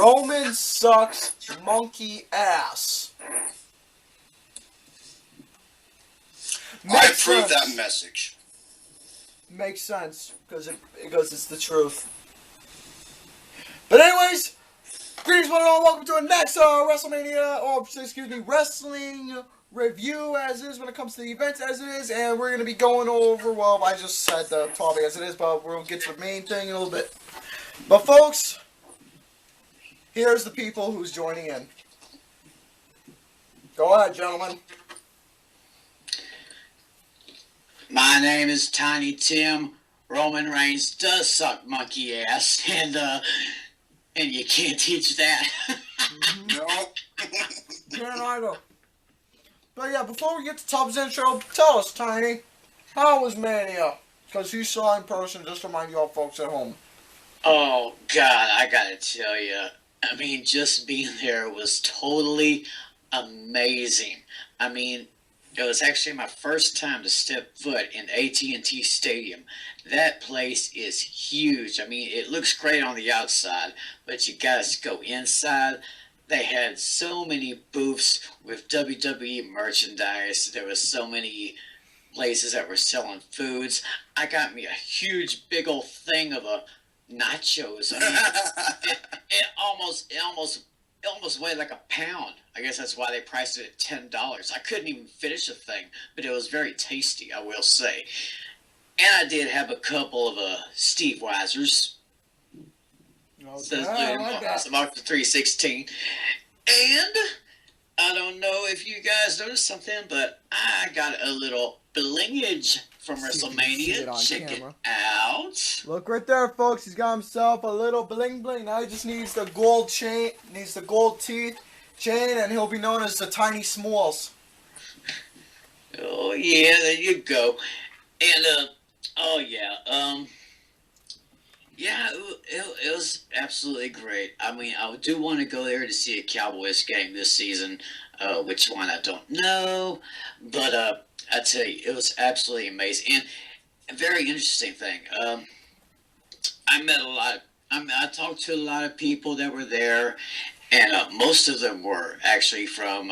Roman sucks monkey ass. I approve that message. Makes sense because it's the truth. But anyways, greetings one and all. Welcome to our next Wrestlemania, or excuse me, wrestling review as is when it comes to the events as it is, and we're gonna be going over. Well, I just said the topic as it is, but we'll get to the main thing in a little bit. But folks, here's the people who's joining in. Go ahead, gentlemen. My name is Tiny Tim. Roman Reigns does suck monkey ass, and you can't teach that. No. Can't either. But yeah, before we get to Tub's intro, tell us, Tiny, how was Mania? Because you saw in person, just to remind you all folks at home. Oh, God, I gotta tell you. I mean, just being there was totally amazing. I mean, it was actually my first time to step foot in AT&T Stadium. That place is huge. I mean, it looks great on the outside, but you guys go inside. They had so many booths with WWE merchandise. There was so many places that were selling foods. I got me a huge, big old thing of nachos. I mean, it almost weighed like a pound. I guess that's why they priced it at $10. I couldn't even finish the thing, but it was very tasty, I will say. And I did have a couple of Steve Weisers. Okay, I like that. Some Mark 316. And I don't know if you guys noticed something, but I got a little blingage from WrestleMania. Check it out. Look right there, folks. He's got himself a little bling bling. Now he just needs the gold chain, needs the gold teeth chain, and he'll be known as the Tiny Smalls. Oh yeah, there you go. And oh yeah, yeah, it was absolutely great. I mean, I do want to go there to see a Cowboys game this season. Which one, I don't know. But I tell you, it was absolutely amazing. And a very interesting thing, I met a lot. I talked to a lot of people that were there, and most of them were actually from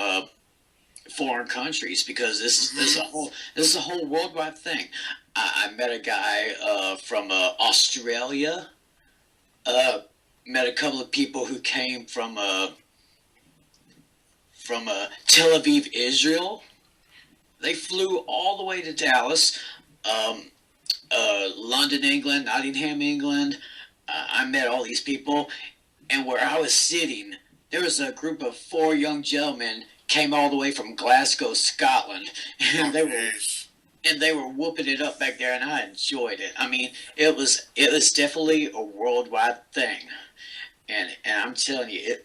foreign countries, because this is a whole worldwide thing. I met a guy from Australia. Met a couple of people who came from Tel Aviv, Israel. They flew all the way to Dallas, London, England, Nottingham, England. I met all these people, and where I was sitting, there was a group of 4 young gentlemen came all the way from Glasgow, Scotland, and they were whooping it up back there, and I enjoyed it. I mean, it was definitely a worldwide thing, and I'm telling you,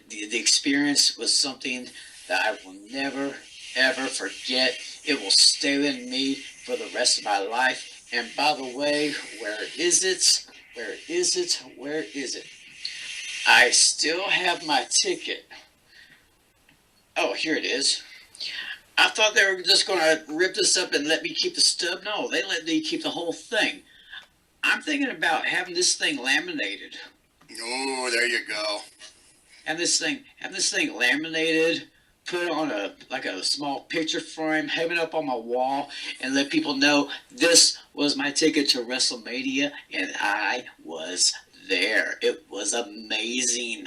the experience was something that I will never ever forget. It will stay with me for the rest of my life. And by the way, where is it? Where is it? Where is it? I still have my ticket. Oh, here it is. I thought they were just going to rip this up and let me keep the stub. No, they let me keep the whole thing. I'm thinking about having this thing laminated. Oh, there you go. Have this thing laminated, put it on a small picture frame, have it up on my wall, and let people know this was my ticket to WrestleMania, and I was there. It was amazing.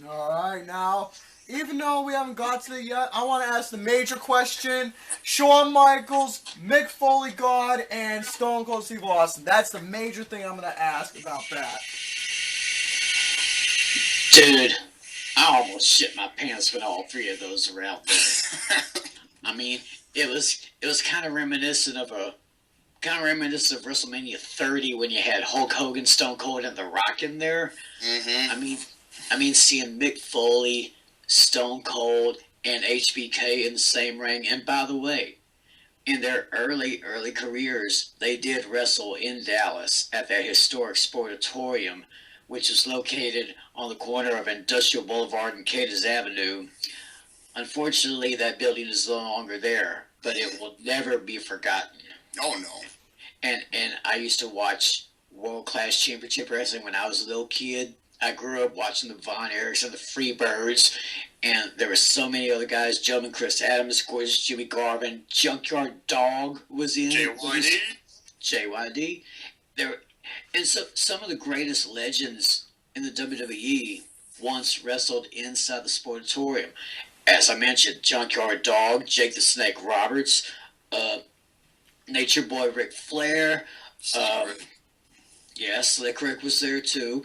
All right, now, even though we haven't got to it yet, I want to ask the major question. Shawn Michaels, Mick Foley God, and Stone Cold Steve Austin. That's the major thing I'm going to ask about that. Dude, I almost shit my pants when all 3 of those were out there. I mean, it was kind of reminiscent of WrestleMania 30 when you had Hulk Hogan, Stone Cold, and The Rock in there. Mm-hmm. I mean, seeing Mick Foley, Stone Cold, and HBK in the same ring. And by the way, in their early careers, they did wrestle in Dallas at that historic Sportatorium, which is located on the corner of Industrial Boulevard and Cadiz Avenue. Unfortunately, that building is no longer there, but it will never be forgotten. Oh, no. And I used to watch World Class Championship Wrestling when I was a little kid. I grew up watching the Von Erichs and the Freebirds, and there were so many other guys. Gentleman Chris Adams, gorgeous Jimmy Garvin, Junkyard Dog was in. JYD. JYD. There, and so some of the greatest legends in the WWE once wrestled inside the Sportatorium. As I mentioned, Junkyard Dog, Jake the Snake Roberts, Nature Boy Ric Flair. Yeah, Slick Rick was there too.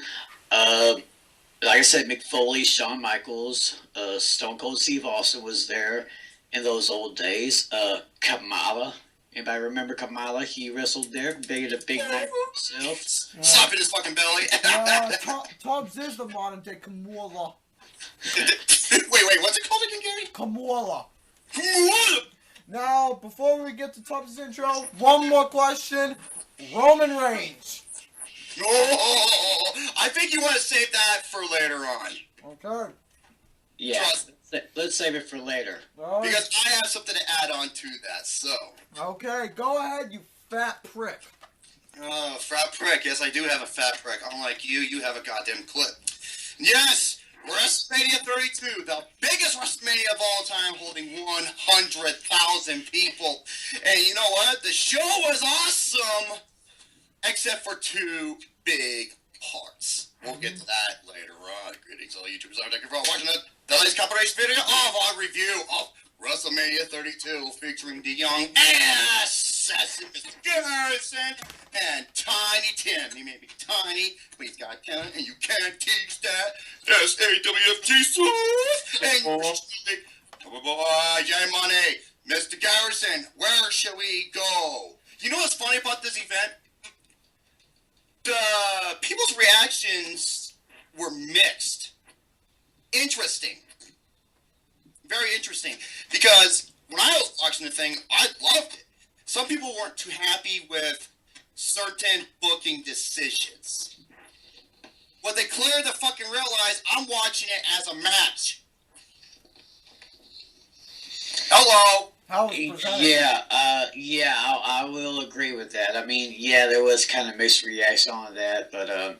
Like I said, Mick Foley, Shawn Michaels, Stone Cold Steve Austin was there in those old days. Kamala. Anybody remember Kamala? He wrestled there, big man himself. Slapping his fucking belly. Tubbs is the modern day Kamala. Wait, what's it called again, Gary? Kamala. Now, before we get to Tubbs' intro, one more question. Roman Reigns. Oh, I think you want to save that for later on. Okay. Yeah, let's save it for later. Because I have something to add on to that, so. Okay, go ahead, you fat prick. Oh, fat prick. Yes, I do have a fat prick. Unlike you, you have a goddamn clip. Yes, WrestleMania 32, the biggest WrestleMania of all time, holding 100,000 people. And you know what? The show was awesome, except for two big parts. We'll get to that later on. Greetings, all YouTubers. Thank you for watching the latest compilation video of our review of WrestleMania 32, featuring the young assassin, Mr. Garrison, and Tiny Tim. He may be tiny, but he's got talent, and you can't teach that. SAWFG Smooth! And boy, J Money, Mr. Garrison, where shall we go? You know what's funny about this event? The people's reactions were mixed. Interesting. Very interesting. Because when I was watching the thing, I loved it. Some people weren't too happy with certain booking decisions. But they clearly fucking realized I'm watching it as a match. Hello. Yeah, I will agree with that. I mean, yeah, there was kind of mixed reaction on that, but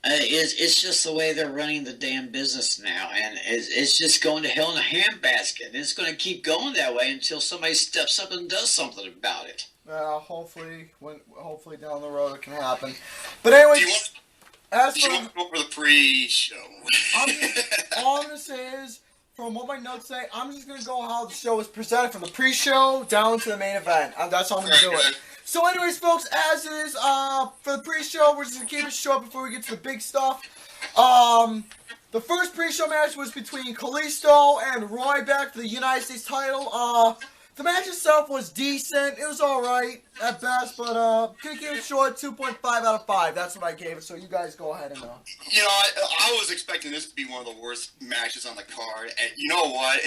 it's just the way they're running the damn business now, and it's just going to hell in a handbasket. And it's going to keep going that way until somebody steps up and does something about it. Hopefully down the road it can happen. But anyway, do you want to go over the pre-show? All I'm going to say is, from what my notes say, I'm just going to go how the show was presented from the pre-show down to the main event. That's how I'm going to do it. So anyways, folks, as it is, for the pre-show, we're just going to keep it short before we get to the big stuff. The first pre-show match was between Kalisto and Ryback for the United States title. The match itself was decent. It was alright at best, but gonna give it short, 2.5 out of 5. That's what I gave it, so you guys go ahead and You know, I was expecting this to be one of the worst matches on the card, and you know what?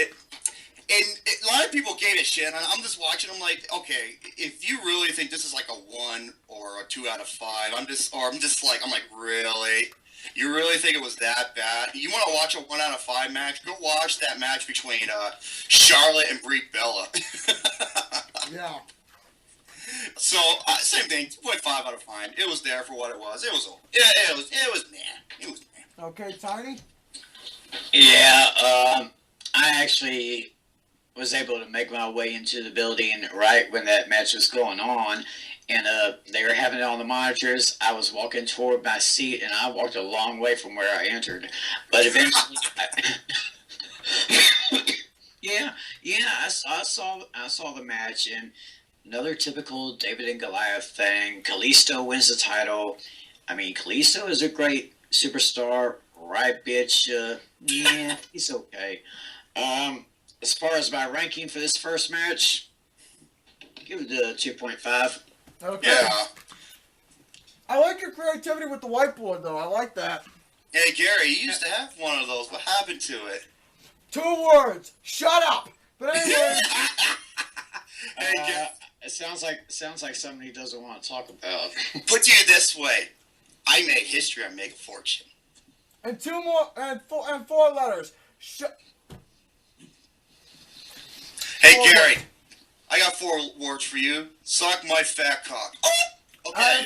A lot of people gave it shit, and I'm just watching, I'm like, okay, if you really think this is like a 1 or a 2 out of 5, I'm like, really? You really think it was that bad? You want to watch a 1 out of 5 match? Go watch that match between Charlotte and Brie Bella. yeah. So same thing, 2.5 out of 5. It was there for what it was. It was man. Okay, Tiny. Yeah, I actually was able to make my way into the building right when that match was going on. And they were having it on the monitors. I was walking toward my seat, and I walked a long way from where I entered. But eventually, I saw the match, and another typical David and Goliath thing. Kalisto wins the title. I mean, Kalisto is a great superstar, right, bitch? Yeah, he's okay. As far as my ranking for this first match, give it a 2.5. Okay. Yeah. I like your creativity with the whiteboard, though. I like that. Hey, Gary, you used to have one of those. What happened to it? 2 words. Shut up. But anyway. Hey, it sounds like something he doesn't want to talk about. put to you this way: I make history. I make a fortune. And 2 more and 4 letters. Hey, Gary, I got 4 words for you. Suck my fat cock. Oh! Okay.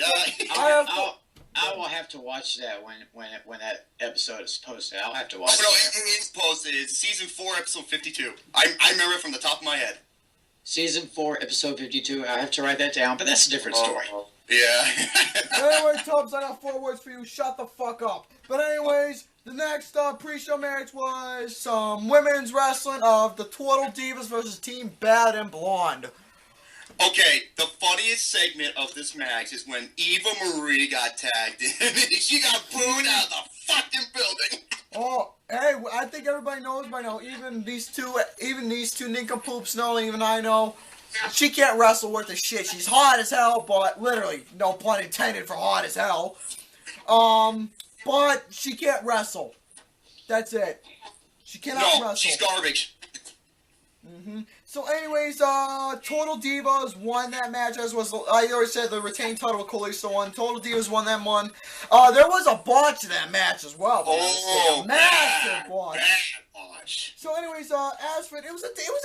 I will have to watch that when that episode is posted. I'll have to Oh watch no, it. it's posted. It's season 4, episode 52. I remember it from the top of my head. Season 4, episode 52. I have to write that down, but that's a different story. Yeah. Anyway, Tubbs, I got 4 words for you. Shut the fuck up. But anyways, the next pre-show match was some women's wrestling of the Total Divas versus Team Bad and Blonde. Okay, the funniest segment of this match is when Eva Marie got tagged in. She got booed out of the fucking building. Oh, hey, I think everybody knows by now. Even these two nincompoops know. Even I know. She can't wrestle worth a shit. She's hot as hell, but literally, no pun intended for hot as hell. But she can't wrestle. That's it. She cannot wrestle. She's garbage. So anyways, Total Divas won that match, as was, I already said, the retained title of Kalisto won. Total Divas won that one. There was a botch to that match as well. Massive botch. Bad botch. So anyways, as for it was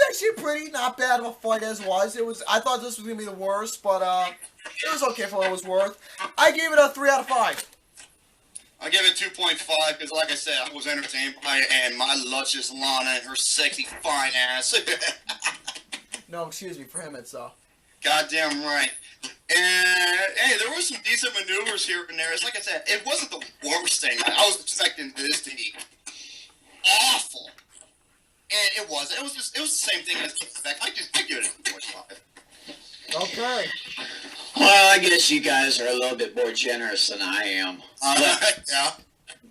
actually pretty not bad of a fight as was. I thought this was gonna be the worst, but it was okay for what it was worth. I gave it a 3 out of 5. I give it 2.5 because, like I said, I was entertained by it, and my luscious Lana and her sexy fine ass. No, excuse me, for him it's Goddamn right. And hey, there were some decent maneuvers here and there. It's like I said, it wasn't the worst thing. I was expecting this to be awful, and it wasn't. It was the same thing as expect. I give it a 2.5. okay. Well, I guess you guys are a little bit more generous than I am. Yeah.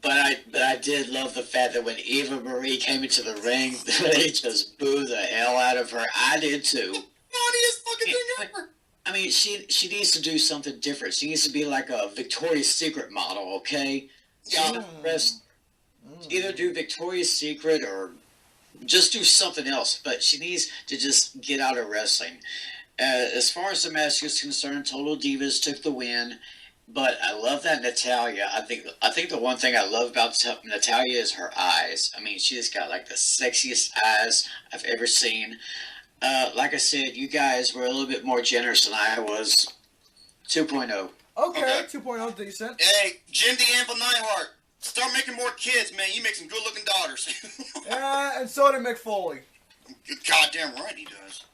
But I did love the fact that when Eva Marie came into the ring, they just booed the hell out of her. I did too. Funniest fucking thing ever. I mean, she needs to do something different. She needs to be like a Victoria's Secret model, okay? Yeah. Either do Victoria's Secret or just do something else. But she needs to just get out of wrestling. As far as the match is concerned, Total Divas took the win. But I love that Natalya. I think the one thing I love about Natalya is her eyes. I mean, she just got like the sexiest eyes I've ever seen. Like I said, you guys were a little bit more generous than I was. 2.0. Okay, 2.0 decent. Hey, Jim the Anvil Neidhart, start making more kids, man. You make some good-looking daughters. Yeah, and so did Mick Foley. Goddamn right he does.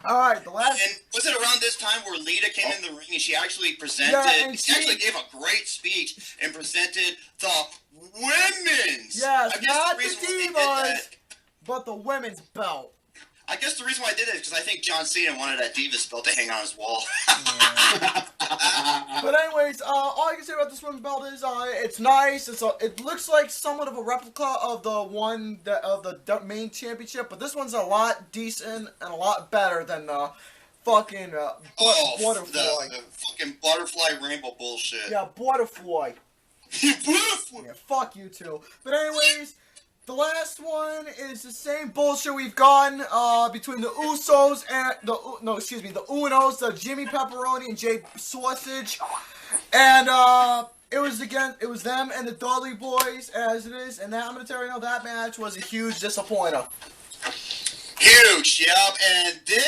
Alright, the last... And was it around this time where Lita came in the ring and she actually presented... Yeah, and she actually gave a great speech and presented the women's... Yes, not the reason why they did that- Divas, but the women's belt. I guess the reason why I did it is because I think John Cena wanted that Divas belt to hang on his wall. But anyways, all I can say about this women's belt is it's nice. It looks like somewhat of a replica of the one of the main championship, but this one's a lot decent and a lot better than the fucking butterfly. The fucking butterfly rainbow bullshit. Yeah, butterfly. Butterfly. Yeah, fuck you too. But anyways, the last one is the same bullshit we've gotten between the Usos and the Unos, the Jimmy Pepperoni and Jay Sausage, and it was them and the Dudley Boys as it is, and that, I'm gonna tell you now, that match was a huge disappointer. Huge, yep. And did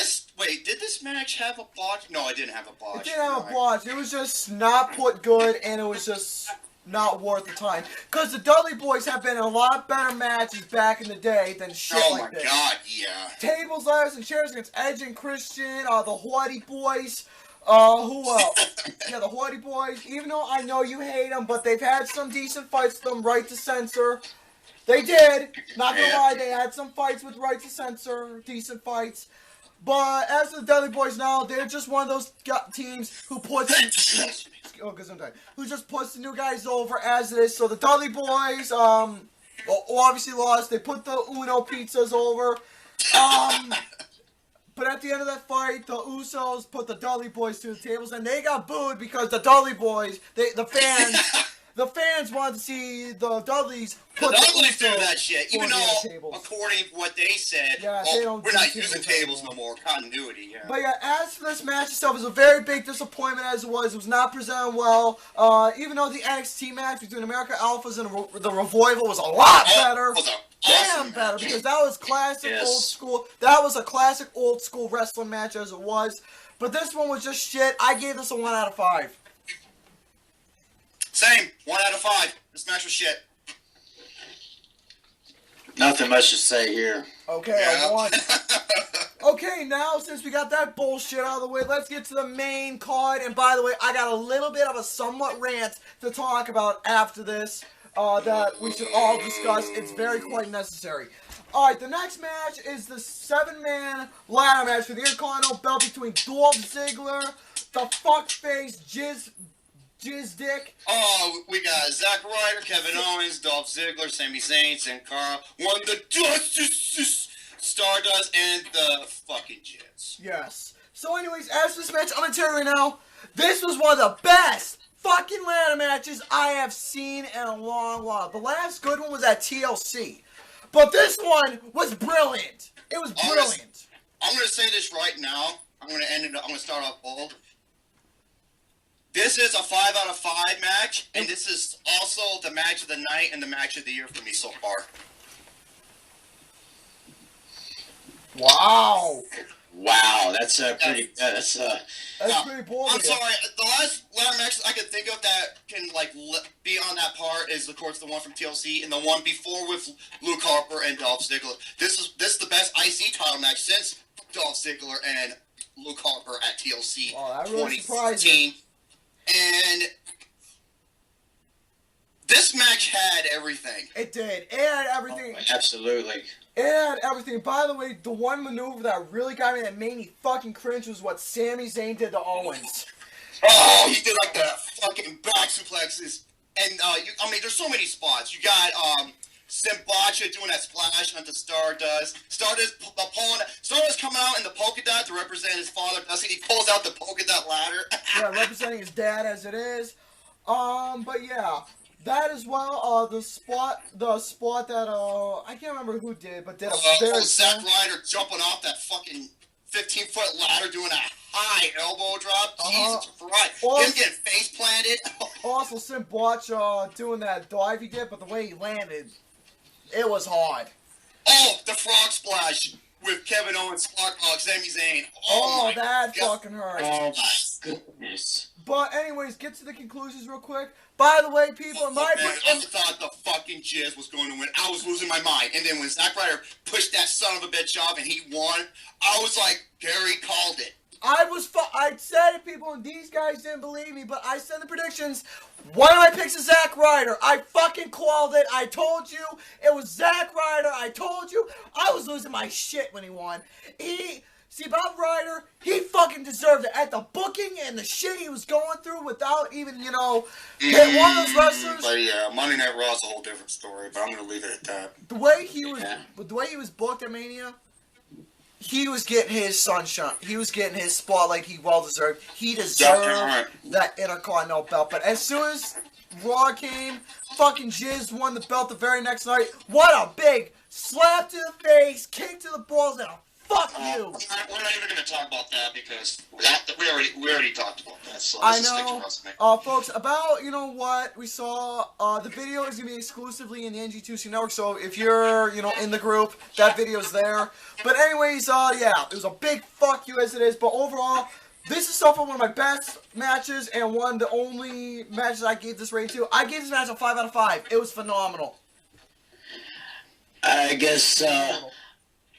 this match have a botch? No, it didn't have a botch. It didn't have a botch. It was just not put good, and it was just not worth the time. Because the Dudley Boys have been in a lot better matches back in the day than shit like this. Oh my god, yeah. Tables, ladders, and chairs against Edge and Christian, the Hardy Boys. Who else? Yeah, the Hardy Boys. Even though I know you hate them, but they've had some decent fights with them. Right to Censor. They did. Not gonna lie, they had some fights with Right to Censor. Decent fights. But as for the Dudley Boys now, they're just one of those teams who puts... who just puts the new guys over as it is. So the Dudley Boys, obviously lost. They put the Uno Pizzas over. But at the end of that fight, the Usos put the Dudley Boys to the tables, and they got booed because the Dudley Boys, the fans wanted to see the Dudleys put the Dudleys do that shit, even though, tables. According to what they said, we're not using tables no more. Continuity, yeah. But yeah, as for this match itself, it was a very big disappointment as it was. It was not presented well. Even though the NXT match between America Alphas and the Revival was a lot better. Damn better, because that was classic old school. That was a classic old school wrestling match as it was. But this one was just shit. I gave this a 1 out of 5. Same. 1 out of 5. This match was shit. Nothing much to say here. Okay, Yeah. I won. Okay, now since we got that bullshit out of the way, let's get to the main card. And by the way, I got a little bit of a somewhat rant to talk about after this that we should all discuss. It's very quite necessary. Alright, the next match is the 7-man ladder match for the Intercontinental belt between Dolph Ziggler, the fuckface Jizz Dick. Oh, we got Zack Ryder, Kevin Owens, Dolph Ziggler, Sami Zayn, Sin Cara, won the Stardust, and the fucking Jizz. Yes. So anyways, as for this match, I'm gonna tell you right now, this was one of the best fucking ladder matches I have seen in a long while. The last good one was at TLC. But this one was brilliant. It was brilliant. I'm gonna say this right now. I'm gonna start off bold. This is a 5 out of 5 match, and this is also the match of the night and the match of the year for me so far. Wow. Wow, that's pretty. That's pretty bold. I'm sorry. The last ladder match I could think of that can be on that part is, of course, the one from TLC and the one before with Luke Harper and Dolph Ziggler. This is the best IC title match since Dolph Ziggler and Luke Harper at TLC. Oh, that really surprised me. And this match had everything. It did. It had everything. Oh, absolutely. It had everything. By the way, the one maneuver that really got me, that made me fucking cringe, was what Sami Zayn did to Owens. Oh, he did like the fucking back suplexes. And, there's so many spots. You got, Simbacha doing that splash onto Stardust. Stardust coming out in the polka dot to represent his father. He pulls out the polka dot ladder. Yeah, representing his dad as it is. But yeah, that as well. The spot that I can't remember who did, but did a very Zack Ryder jumping off that fucking 15-foot ladder doing a high elbow drop. Jesus Christ! Him getting face planted. Also, Simbacha doing that dive he did, but the way he landed, it was hard. Oh, the frog splash with Kevin Owens, Sami Zayn. Oh, that God. fucking hurt. Oh my goodness. But anyways, get to the conclusions real quick. By the way, people, I thought the fucking Jizz was going to win. I was losing my mind. And then when Zack Ryder pushed that son of a bitch off and he won, I was like, Gary called it. I said it, people, and these guys didn't believe me, but I said the predictions. One of my picks is Zack Ryder. I fucking called it. I told you it was Zack Ryder. I told you. I was losing my shit when he won. Bob Ryder, he fucking deserved it. At the booking and the shit he was going through without even, hitting one of those wrestlers. But yeah, Monday Night Raw is a whole different story, but I'm going to leave it at that. The way he was booked at Mania, he was getting his sunshine. He was getting his spotlight he well deserved. He deserved that Intercontinental belt. But as soon as Raw came, fucking Jizz won the belt the very next night. What a big slap to the face, kick to the balls, and a fuck you. We're not even going to talk about that because we already talked about that. So I know, folks. About what we saw. The video is gonna be exclusively in the NG2C network. So if you're in the group, that video's there. But anyways, yeah, it was a big fuck you as it is. But overall, this is so far one of my best matches and one of the only matches I gave this rating to. I gave this match a 5 out of 5. It was phenomenal. I guess.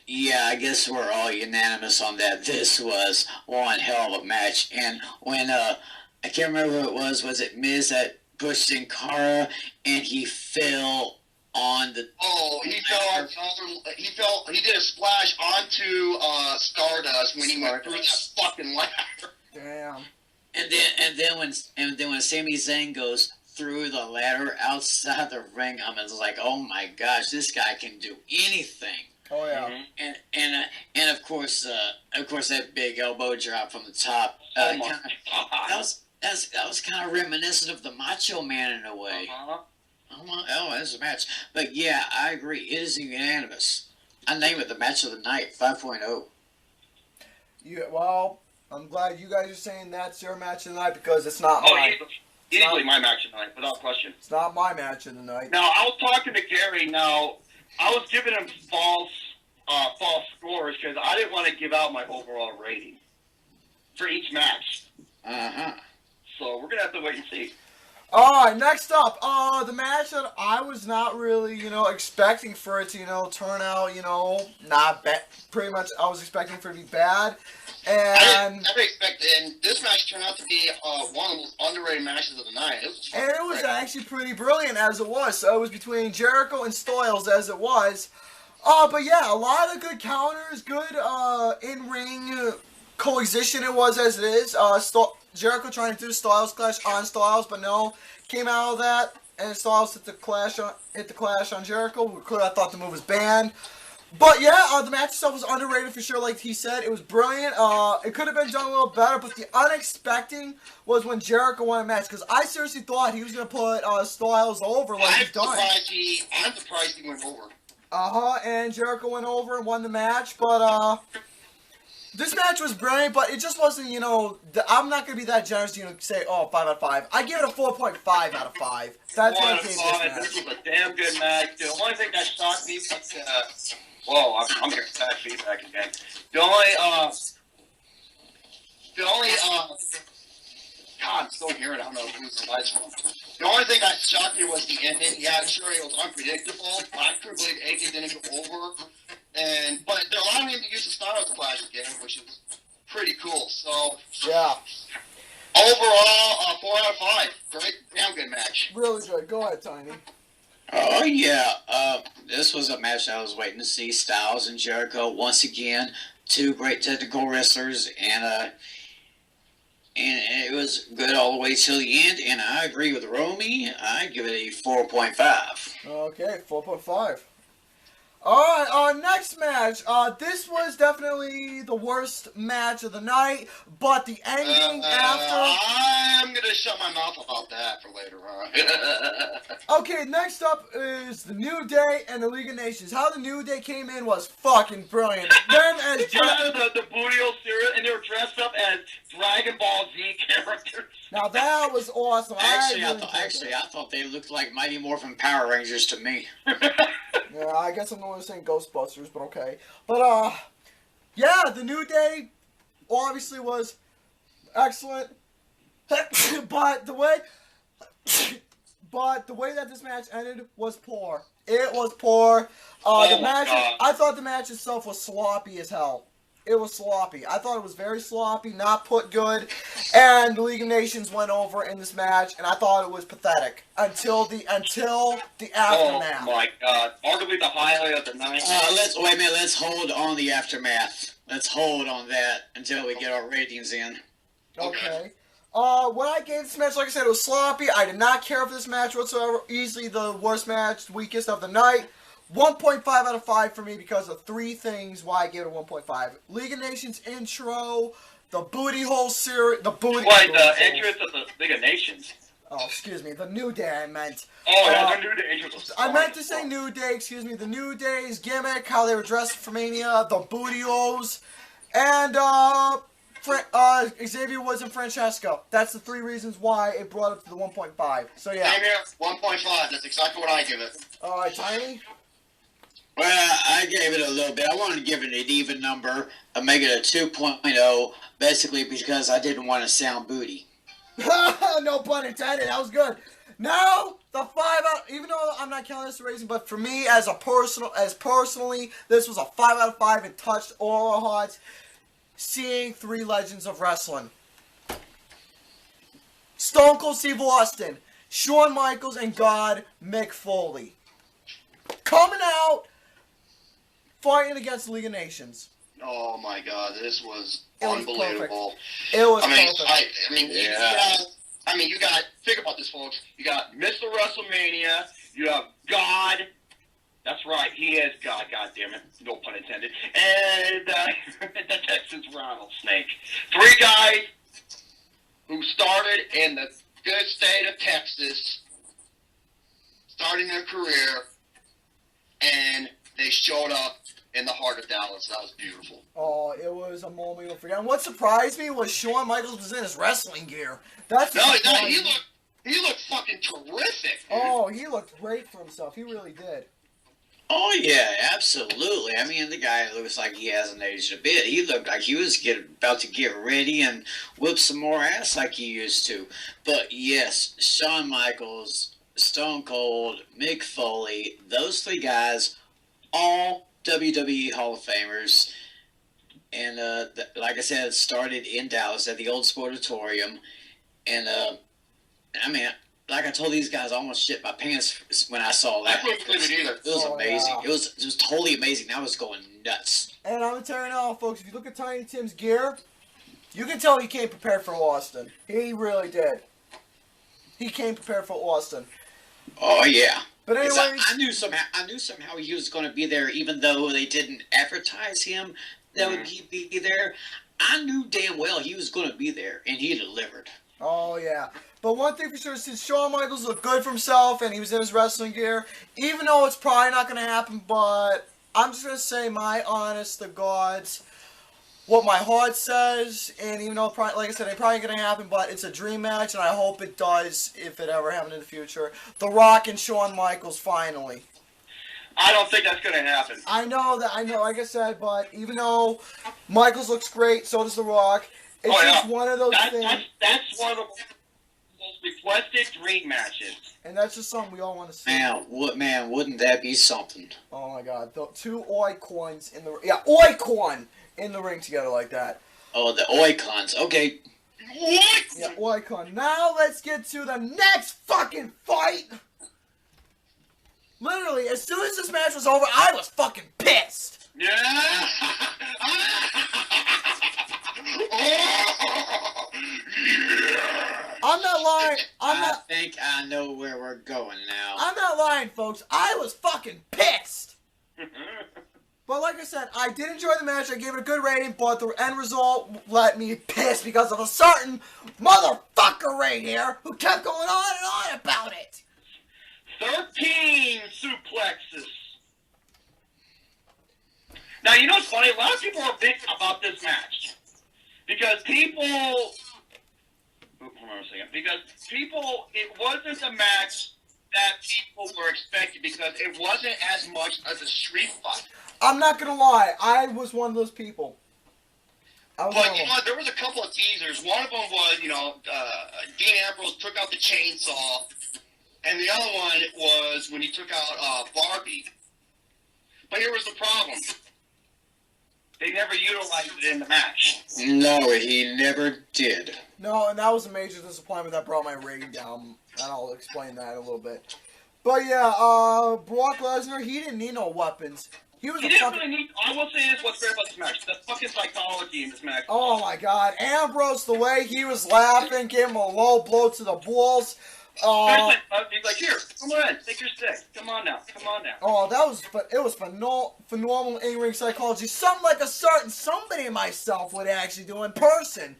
Yeah, I guess we're all unanimous on that. This was one hell of a match. And when, I can't remember who it was it Miz that pushed Sin Cara and he fell on the... Oh, he did a splash onto Stardust when he went through that fucking ladder. Damn. And then when Sami Zayn goes through the ladder outside the ring, I'm just like, oh my gosh, this guy can do anything. Oh yeah. And of course that big elbow drop from the top. That was kind of reminiscent of the Macho Man in a way. Oh, that's a match. But yeah, I agree. It is unanimous. I name it the match of the night, 5.0. Yeah. Well, I'm glad you guys are saying that's your match of the night because it's not mine. Easily my match of the night, without question. It's not my match of the night. Now, I was talking to Gary. Now, I was giving him false scores because I didn't want to give out my overall rating for each match. Uh-huh. So we're gonna have to wait and see. Alright, next up, the match that I was not really, expecting for it to, turn out, not bad. Pretty much, I was expecting for it to be bad. I And didn't expect it, and this match turned out to be one of the most underrated matches of the night. it was actually pretty brilliant as it was. So it was between Jericho and Styles as it was. But yeah, a lot of good counters, good in-ring coexistence it was as it is. Jericho trying to do the Styles Clash on Styles, but no, came out of that, and Styles hit the Clash on Jericho. Clearly, I thought the move was banned. But yeah, the match itself was underrated for sure, like he said. It was brilliant. It could have been done a little better, but the unexpected was when Jericho won a match, because I seriously thought he was going to put Styles over like he's done. I'm surprised he went over. And Jericho went over and won the match, but this match was brilliant, but it just wasn't, I'm not going to be that generous to, say, 5 out of 5. I give it a 4.5 out of 5. That's what I gave this match. This was a damn good match. The only thing that shocked me was, whoa, I'm getting bad feedback again. The only, God, I'm still hearing it. I don't know who's the lights from. The only thing that shocked me was the ending. Yeah, sure, it was unpredictable, but I couldn't believe AJ didn't go over. But they're allowing him to use the Styles Clash again, which is pretty cool. So, Yeah. Overall, 4 out of 5. Great, damn good match. Really good. Go ahead, Tiny. Oh yeah, this was a match I was waiting to see. Styles and Jericho once again, two great technical wrestlers, and it was good all the way till the end. And I agree with Romy. I give it a 4.5. Okay, 4.5. Alright, next match. This was definitely the worst match of the night, but the ending after... I'm going to shut my mouth about that for later on. Okay, next up is the New Day and the League of Nations. How the New Day came in was fucking brilliant. Them as the booty hole cereal, and they were dressed up as Dragon Ball Z characters. Now that was awesome. I thought they looked like Mighty Morphin Power Rangers to me. Yeah, I guess I'm the one saying Ghostbusters, but okay. But, yeah, the New Day obviously was excellent. but the way that this match ended was poor. It was poor. The match, I thought the match itself was sloppy as hell. It was sloppy. I thought it was very sloppy, not put good, and the League of Nations went over in this match, and I thought it was pathetic until the aftermath. Oh my God! Arguably the highlight of the night. Let's hold on the aftermath. Let's hold on that until we get our ratings in. Okay. When I gave this match, like I said, it was sloppy. I did not care for this match whatsoever. Easily the worst match, weakest of the night. 1.5 out of 5 for me because of three things why I gave it a 1.5. League of Nations intro, the booty hole series, the entrance of the League of Nations. Oh, excuse me, the New Day I meant. Oh, yeah, the New Day entrance was I meant to say New Day, excuse me. The New Day's gimmick, how they were dressed for Mania, the booty holes, and Xavier Woods and Francesco. That's the three reasons why it brought up to the 1.5. So yeah. Same here, 1.5. That's exactly what I give it. Alright, Tiny? Well, I gave it a little bit. I wanted to give it an even number and make it a 2.0, basically because I didn't want to sound booty. No pun intended. That was good. Now, the 5 out, even though I'm not counting this rating, but for me, personally, this was a 5 out of 5 and touched all our hearts. Seeing three legends of wrestling. Stone Cold Steve Austin, Shawn Michaels, and God Mick Foley. Coming out, fighting against the League of Nations. Oh my God, this was Unbelievable. unbelievable. It was perfect. You got, think about this, folks. You got Mr. WrestleMania, you have God. That's right, he is God, goddammit. No pun intended. And the Texas Rattlesnake. Three guys who started in the good state of Texas, starting their career, and they showed up in the heart of Dallas. That was beautiful. Oh, it was a moment you'll forget. And what surprised me was Shawn Michaels was in his wrestling gear. He looked fucking terrific. Dude. Oh, he looked great for himself. He really did. Oh yeah, absolutely. I mean, the guy looks like he hasn't aged a bit. He looked like he was about to get ready and whip some more ass like he used to. But yes, Shawn Michaels, Stone Cold, Mick Foley, those three guys, all WWE Hall of Famers. And like I said, it started in Dallas at the old Sportatorium. And I mean, like I told these guys, I almost shit my pants when I saw that. I couldn't believe it either. It was amazing. Yeah. It was totally amazing. I was going nuts. And I'm telling you now, folks, if you look at Tiny Tim's gear, you can tell he came prepared for Austin. He really did. He came prepared for Austin. Oh yeah. But 'Cause anyways, I knew somehow he was going to be there, even though they didn't advertise him that would he be there. I knew damn well he was going to be there, and he delivered. oh yeah. But one thing for sure, since Shawn Michaels looked good for himself and he was in his wrestling gear, even though it's probably not going to happen, but I'm just going to say my honest to God's, what my heart says, and even though, like I said, it's probably going to happen, but it's a dream match, and I hope it does if it ever happens in the future. The Rock and Shawn Michaels, finally. I don't think that's going to happen. I know, like I said, but even though Michaels looks great, so does The Rock, it's just one of those things. That's one of the most requested dream matches. And that's just something we all want to see. Man, wouldn't that be something? Oh my God, the two Oicons in the Oicon in the ring together like that. Oh, the Oicons. Okay. Yeah, Oicon. Now let's get to the next fucking fight. Literally, as soon as this match was over, I was fucking pissed. Yeah. I'm not lying. I think I know where we're going now. I'm not lying, folks. I was fucking pissed. But like I said, I did enjoy the match. I gave it a good rating, but the end result let me piss because of a certain motherfucker right here who kept going on and on about it. 13 suplexes. Now, you know what's funny? A lot of people are big about this match. Because people... Hold on a second. Because people... It wasn't a match that people were expecting because it wasn't as much as a street fight. I'm not gonna lie. I was one of those people. But, you know, there was a couple of teasers. One of them was, you know, Dean Ambrose took out the chainsaw. And the other one was when he took out Barbie. But here was the problem. They never utilized it in the match. No, he never did. No, and that was a major disappointment that brought my rating down. And I'll explain that in a little bit. But yeah, Brock Lesnar, he didn't need no weapons. He didn't really need... I will say this, what's great about this match. The fucking psychology in this match. Oh my God. Ambrose, the way he was laughing, gave him a low blow to the balls. He's like, here, come on, take your stick. Come on now. Oh, it was phenomenal in-ring psychology. Something like somebody myself would actually do in person.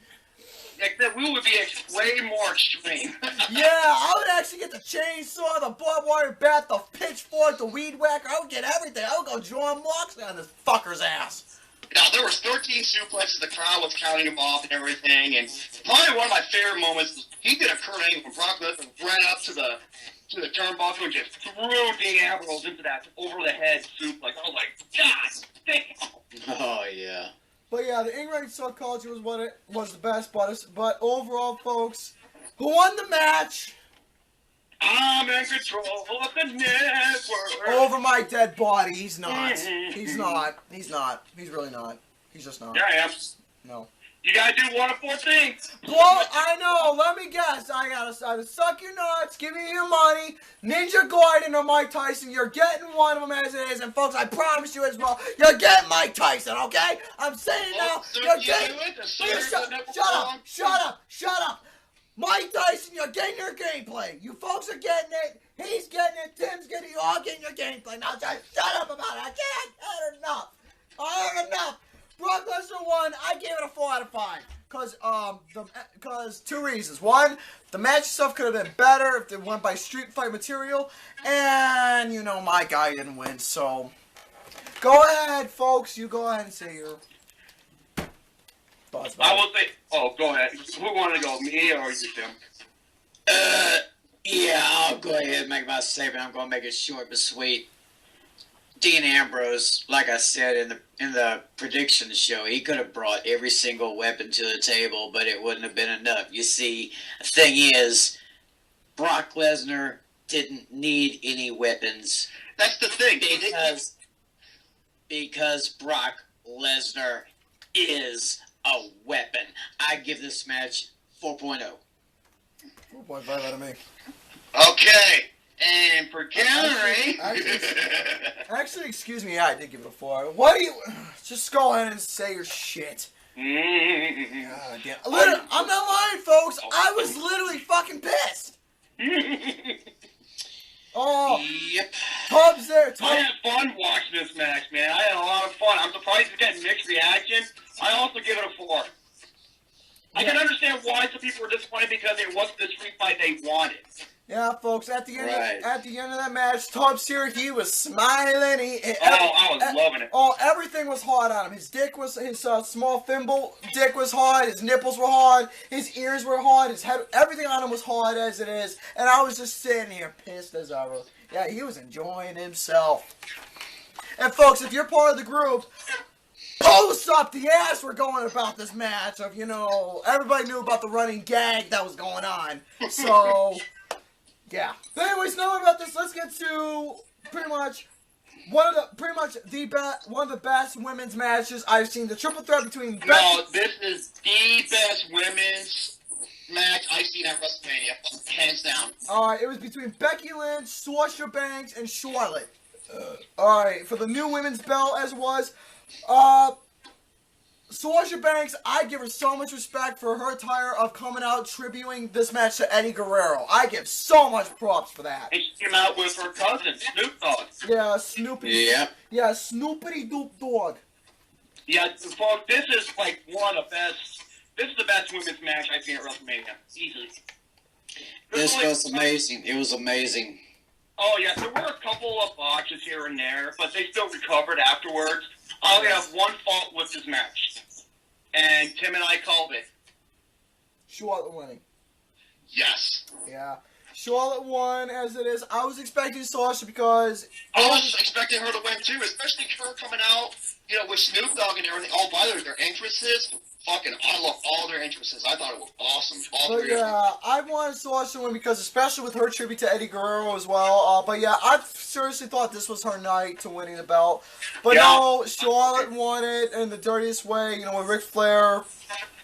Except we would be way more extreme. Yeah, I would actually get the chainsaw, the barbed wire bat, the pitchfork, the weed whacker. I would get everything. I would go John Moxley on this fucker's ass. Now, there was 13 suplexes. The crowd was counting them off and everything. And probably one of my favorite moments was he did a Kurt Angle when Brock Lesnar ran up to the turnbuckle and just threw Dean Ambrose into that over-the-head suplex. I was like, God damn. Oh, yeah. But yeah, the in-ring psychology was what it was the best. But overall, folks, who won the match? I'm in control of the network. Over my dead body. He's not. He's not. He's not. He's really not. He's just not. Yeah, I am. No. You gotta do one of four things. Well, I know. Let me guess. I gotta suck your nuts, give you your money, Ninja Garden or Mike Tyson. You're getting one of them as it is. And folks, I promise you as well, you're getting Mike Tyson, okay? I'm saying it now. You're getting... Shut up. Mike Tyson, you're getting your gameplay. You folks are getting it. He's getting it. Tim's getting it. You're all getting your gameplay. Now just shut up about it. I can't. I heard enough. I heard enough. Brock Lesnar won. I gave it a 4 out of 5. Cause two reasons. One, the match itself could have been better if it went by street fight material. And, you know, my guy didn't win. So, go ahead, folks. You go ahead and say your thoughts about I will say... Oh, go ahead. Who wanted to go, me or you, Tim? Yeah, I'll go ahead and make my statement. I'm going to make it short but sweet. Dean Ambrose, like I said in the prediction show, he could have brought every single weapon to the table, but it wouldn't have been enough. You see, the thing is, Brock Lesnar didn't need any weapons. That's the thing. Because Brock Lesnar is a weapon. I give this match 4.0. 4.5 out of me. Okay. And for Gary. Actually, excuse me, I did give it a 4. Why do you... Just go ahead and say your shit. God damn. I'm not lying, folks. I was literally fucking pissed. Oh. Yep. Tubbs there. I had fun watching this match, man. I had a lot of fun. I'm surprised it's getting mixed reaction. I also give it a 4. I can understand why some people were disappointed because it wasn't the street fight they wanted. Yeah, folks. At the end, Right. at the end of that match, Tubbs here, he was smiling. I was loving it. Oh, everything was hard on him. His dick was his small thimble dick was hard. His nipples were hard. His ears were hard. His head, everything on him was hard as it is. And I was just sitting here pissed as ever. Yeah, he was enjoying himself. And folks, if you're part of the group, post up the ass we're going about this match. Of everybody knew about the running gag that was going on. So. Yeah. But anyways, knowing about this, let's get to pretty much one of the best women's matches I've seen. The triple threat between No, this is the best women's match I've seen at WrestleMania, hands down. Alright, it was between Becky Lynch, Sasha Banks, and Charlotte. Alright, for the new women's belt as it was. Sasha Banks, I give her so much respect for her attire of coming out tributing this match to Eddie Guerrero. I give so much props for that. And she came out with her cousin, Snoop Dogg. Yeah, Snoopy. Yep. Yeah, Snoopity Doop Dog. Yeah, folks, this is like one of the best. This is the best women's match I've seen at WrestleMania, easily. This was amazing. It was amazing. Oh yeah, there were a couple of botches here and there, but they still recovered afterwards. I only have one fault with this match, and Tim and I called it. Charlotte winning. Yes. Yeah. Charlotte won as it is. I was expecting Sasha because... I was expecting her to win too, especially her coming out, with Snoop Dogg and everything. Oh, by the way, their entrances, I love all their entrances. I thought it was awesome. All But three of them. yeah, I wanted Sasha to win because especially with her tribute to Eddie Guerrero as well. But yeah, I seriously thought this was her night to winning the belt. But Yeah. no, Charlotte won it in the dirtiest way, with Ric Flair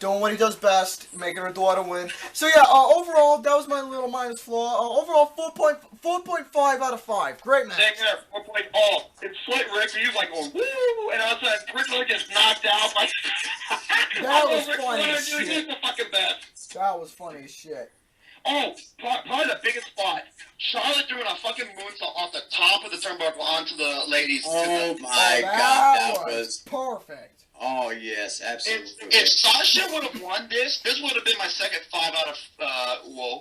doing what he does best, making her daughter win. So yeah, overall, that was my little minus flaw. Overall, 4.5 out of 5. Great match. Same there, 4.0. It's Slick Rick, he was like, oh, woo, and all of a sudden, Rick Flair just knocked out. Like, That was Ric funny Flair, as dude, shit. he's the fucking best. That was funny as shit. Oh, probably the biggest spot. Charlotte doing a fucking moonsault off the top of the turnbuckle onto the ladies. Oh my Oh, God, that was. perfect. Oh yes, absolutely. If Sasha would have won this would have been my second 5 out of,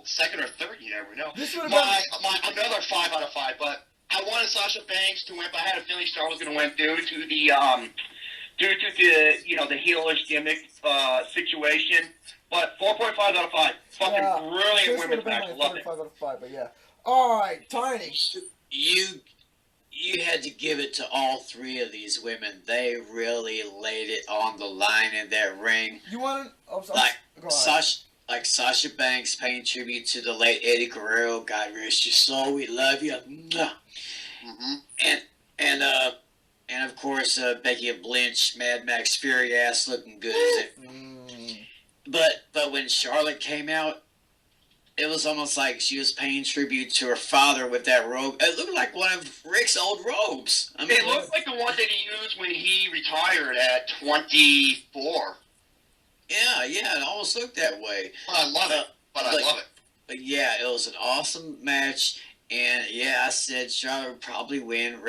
second or third, you never know. This would have My another 5 out of 5, but I wanted Sasha Banks to win, but I had a feeling Charlotte was going to win due to the the heelish gimmick situation. But 4.5 out of 5, fucking brilliant This would women's have been match. my Loved it. 35 out of 5, but yeah. Alright, Tiny. You had to give it to all three of these women. They really laid it on the line in that ring. You want to... Oh, sorry. Like Go ahead. Sasha Banks paying tribute to the late Eddie Guerrero. God rest your soul. We love you. Mwah. Mm-hmm. And of course Becky Lynch, Mad Max Fury ass looking good as it. But when Charlotte came out, it was almost like she was paying tribute to her father with that robe. It looked like one of Rick's old robes. I mean, It looked like the one that he used when he retired at 24. yeah, it almost looked that way. But I love it. I love it. But yeah, it was an awesome match. And yeah, I said Charlotte would probably win.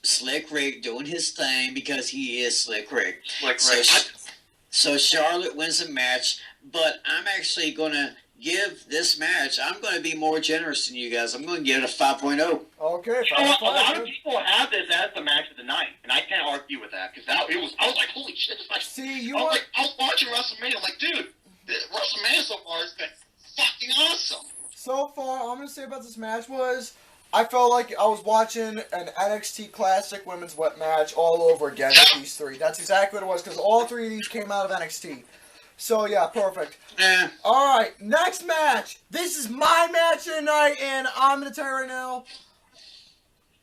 Slick Rick doing his thing because he is Slick Rick. Like, So Charlotte wins the match, but I'm actually going to give this match, I'm going to be more generous than you guys. I'm going to give it a 5.0. Okay, You know what? A lot of 5. people have this as the match of the night, and I can't argue with that because I was like, holy shit! This match. See, you I was want... like, I was watching WrestleMania. I'm like, dude, WrestleMania so far has been fucking awesome. So far, all I'm going to say about this match was... I felt like I was watching an NXT Classic Women's Wet match all over again with these three. That's exactly what it was, because all three of these came out of NXT. So, yeah, perfect. Alright, next match. This is my match of the night, and I'm going to tell you right now,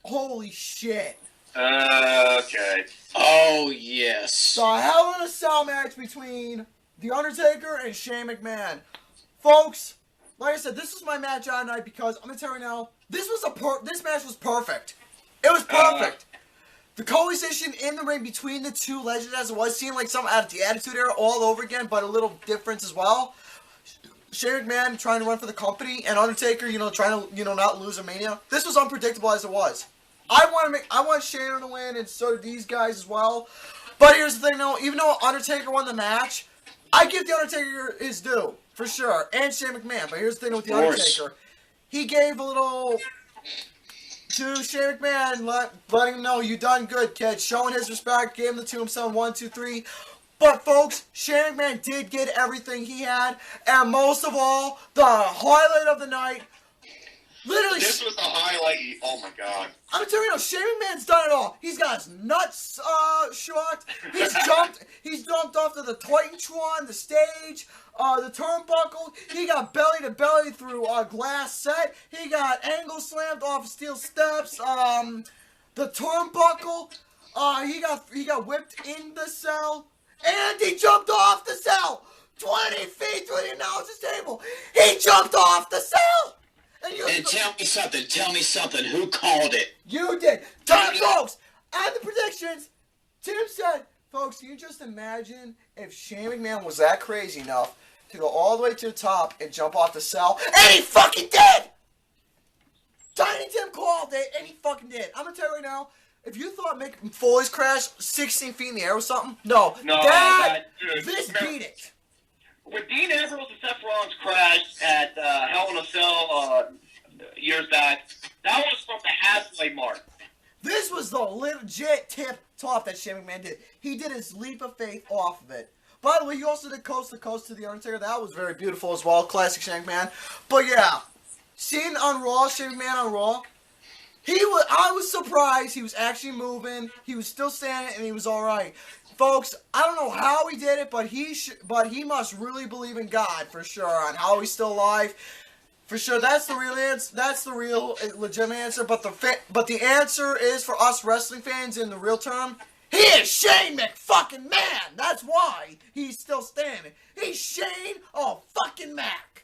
holy shit. Okay. Oh, yes. The Hell in a Cell match between The Undertaker and Shane McMahon. Folks, like I said, this was my match of the night because I'm going to tell you right now, this match was perfect. It was perfect. The coalition in the ring between the two legends as it was, seemed like some out of the Attitude Era all over again, but a little difference as well. Shane McMahon trying to run for the company, and Undertaker, trying to, not lose a Mania. This was unpredictable as it was. I want Shane to win, and so do these guys as well. But here's the thing, though. Even though Undertaker won the match, I give the Undertaker his due for sure, and Shane McMahon. But here's the thing with the Undertaker, he gave a little to Shane McMahon, letting him know, you done good, kid. Showing his respect, gave him the tombstone, 1, 2, 3. But, folks, Shane McMahon did get everything he had. And most of all, the highlight of the night, literally... This was the highlight. Oh, my God. I'm telling you, Shane McMahon's done it all. He's got his nuts shocked. He's jumped off to the Titantron, the stage, the turnbuckle. He got belly to belly through a glass set. He got angle slammed off steel steps. The turnbuckle. He got whipped in the cell, and he jumped off the cell 20 feet through the announcer's table. He jumped off the cell. And tell me something, who called it? You did. Folks, and the predictions, Tim said, folks, can you just imagine if Shane McMahon was that crazy enough to go all the way to the top and jump off the cell, and he fucking did! Tiny Tim called it, and he fucking did. I'm gonna tell you right now, if you thought Mick Foley's crash 16 feet in the air was something, no, this beat it. When Dean Ambrose and Seth Rollins crashed at Hell in a Cell years back, that was from the halfway mark. This was the legit tip top that Shane McMahon did. He did his leap of faith off of it. By the way, he also did Coast to Coast to the Undertaker. That was very beautiful as well. Classic Shane McMahon. But yeah, seeing on Raw, Shane McMahon on Raw, I was surprised he was actually moving. He was still standing, and he was all right. Folks, I don't know how he did it, but he must really believe in God for sure on how he's still alive. For sure, that's the real answer. That's the real legitimate answer. But the answer is for us wrestling fans in the real term. He is Shane McFucking Man. That's why he's still standing. He's Shane fucking Mac.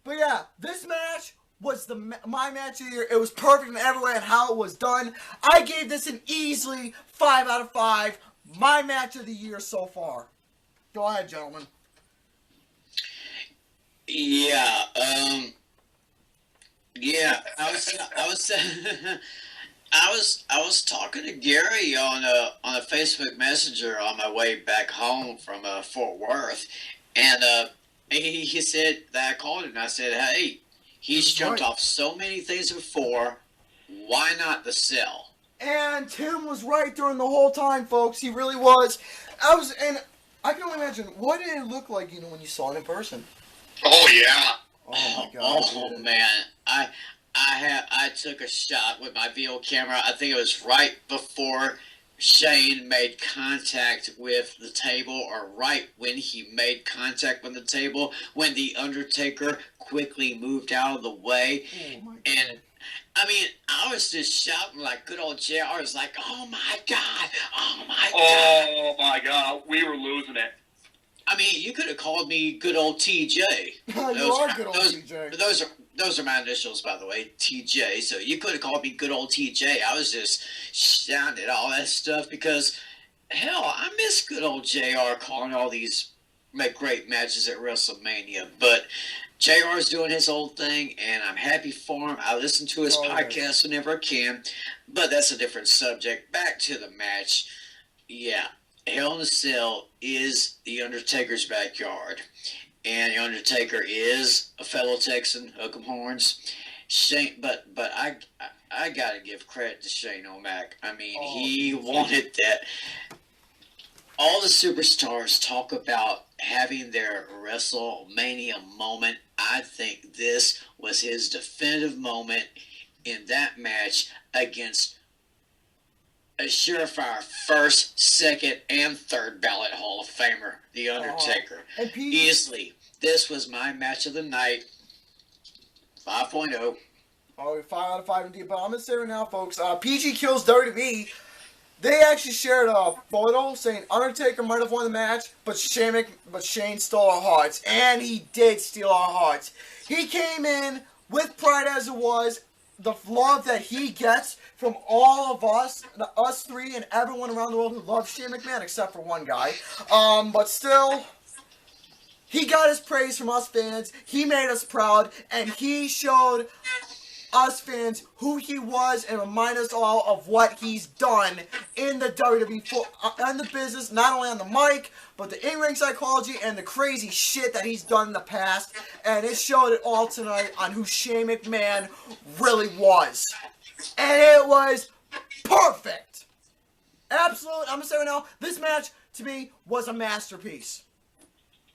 But yeah, this match was my match of the year. It was perfect in every way and how it was done. I gave this an easily 5 out of 5. My match of the year so far. Go ahead, gentlemen. Yeah, I was talking to Gary on a Facebook Messenger on my way back home from Fort Worth, and he said that I called him and I said, hey, he's jumped off so many things before. Why not the cell? And Tim was right during the whole time, folks. He really was. And I can only imagine, what did it look like, when you saw it in person? Oh, yeah. Oh, my God. Oh, man. I took a shot with my VO camera. I think it was right before Shane made contact with the table, or right when he made contact with the table, when The Undertaker quickly moved out of the way. Oh, my God. And I mean, I was just shouting like good old JR. I was like, oh my God, oh my God. Oh my God, we were losing it. I mean, you could have called me good old TJ. You are good old TJ. Those are my initials, by the way, TJ. So you could have called me good old TJ. I was just shouting at all that stuff because, hell, I miss good old JR calling all these great matches at WrestleMania. But JR is doing his old thing, and I'm happy for him. I listen to his podcast whenever I can, but that's a different subject. Back to the match. Yeah, Hell in a Cell is The Undertaker's backyard, and The Undertaker is a fellow Texan, hook 'em horns. Shane, but I gotta give credit to Shane O'Mac. I mean, he wanted that. All the superstars talk about having their WrestleMania moment. I think this was his definitive moment, in that match against a surefire first, second, and third ballot Hall of Famer, The Undertaker. And Easily, this was my match of the night. 5.0. Oh, 5 out of 5 indeed. But I'm going to say right now, folks, PG Kills WWE. They actually shared a photo saying Undertaker might have won the match, but Shane stole our hearts. And he did steal our hearts. He came in with pride as it was. The love that he gets from all of us, us three, and everyone around the world who loves Shane McMahon, except for one guy. But still, he got his praise from us fans. He made us proud, and he showed us fans who he was and remind us all of what he's done in the WWE and the business, not only on the mic, but the in-ring psychology and the crazy shit that he's done in the past. And it showed it all tonight on who Shane McMahon really was. And it was perfect. Absolutely. I'm going to say right now, this match, to me, was a masterpiece.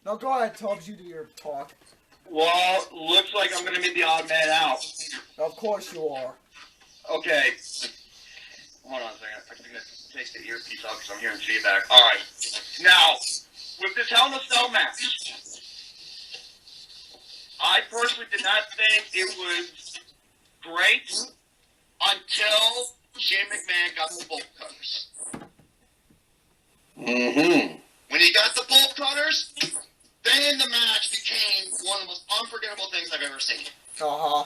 Now go ahead, Tubbs, you do your talk. Well, looks like I'm going to be the odd man out. Of course you are. Okay. Hold on a second. I'm going to take the earpiece off because I'm hearing feedback. All right. Now, with this Hell in a Cell match, I personally did not think it was great until Shane McMahon got the bolt cutters. Mm-hmm. When he got the bolt cutters, then the match became one of the most unforgettable things I've ever seen. Uh-huh.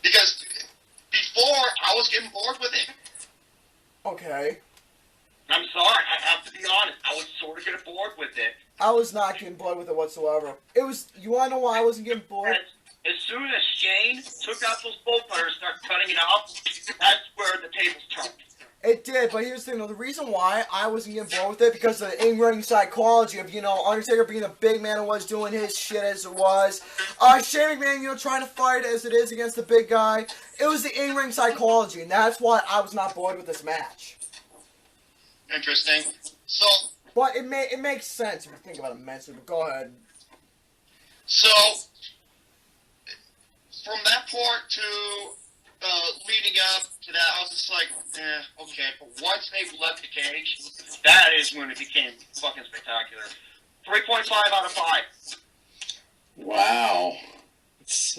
Because before, I was getting bored with it. Okay. I'm sorry. I have to be honest. I was sort of getting bored with it. I was not getting bored with it whatsoever. It was, you want to know why I wasn't getting bored? As soon as Shane took out those bolt cutters and started cutting it out, that's where the tables turned. It did, but here's the thing, though. The reason why I wasn't getting bored with it, because of the in-ring psychology of, Undertaker being the big man who was doing his shit as it was. Shane McMahon, trying to fight as it is against the big guy. It was the in-ring psychology, and that's why I was not bored with this match. Interesting. So, but it makes sense if you think about it mentally, but go ahead. So, from that part to leading up to that, I was just like, okay. But once they left the cage, That is when it became fucking spectacular. 3.5 out of 5. Wow. It's,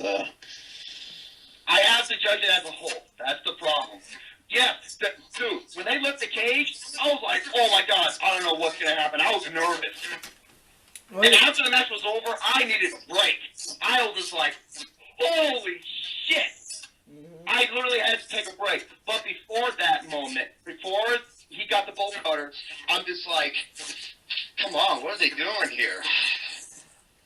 I have to judge it as a whole. That's the problem. Yeah, dude, when they left the cage, I was like, oh my god, I don't know what's going to happen. I was nervous. And after the match was over, I needed a break. I was just like, holy shit. I literally had to take a break. But before that moment, before he got the bolt cutter, I'm just like, come on, what are they doing here?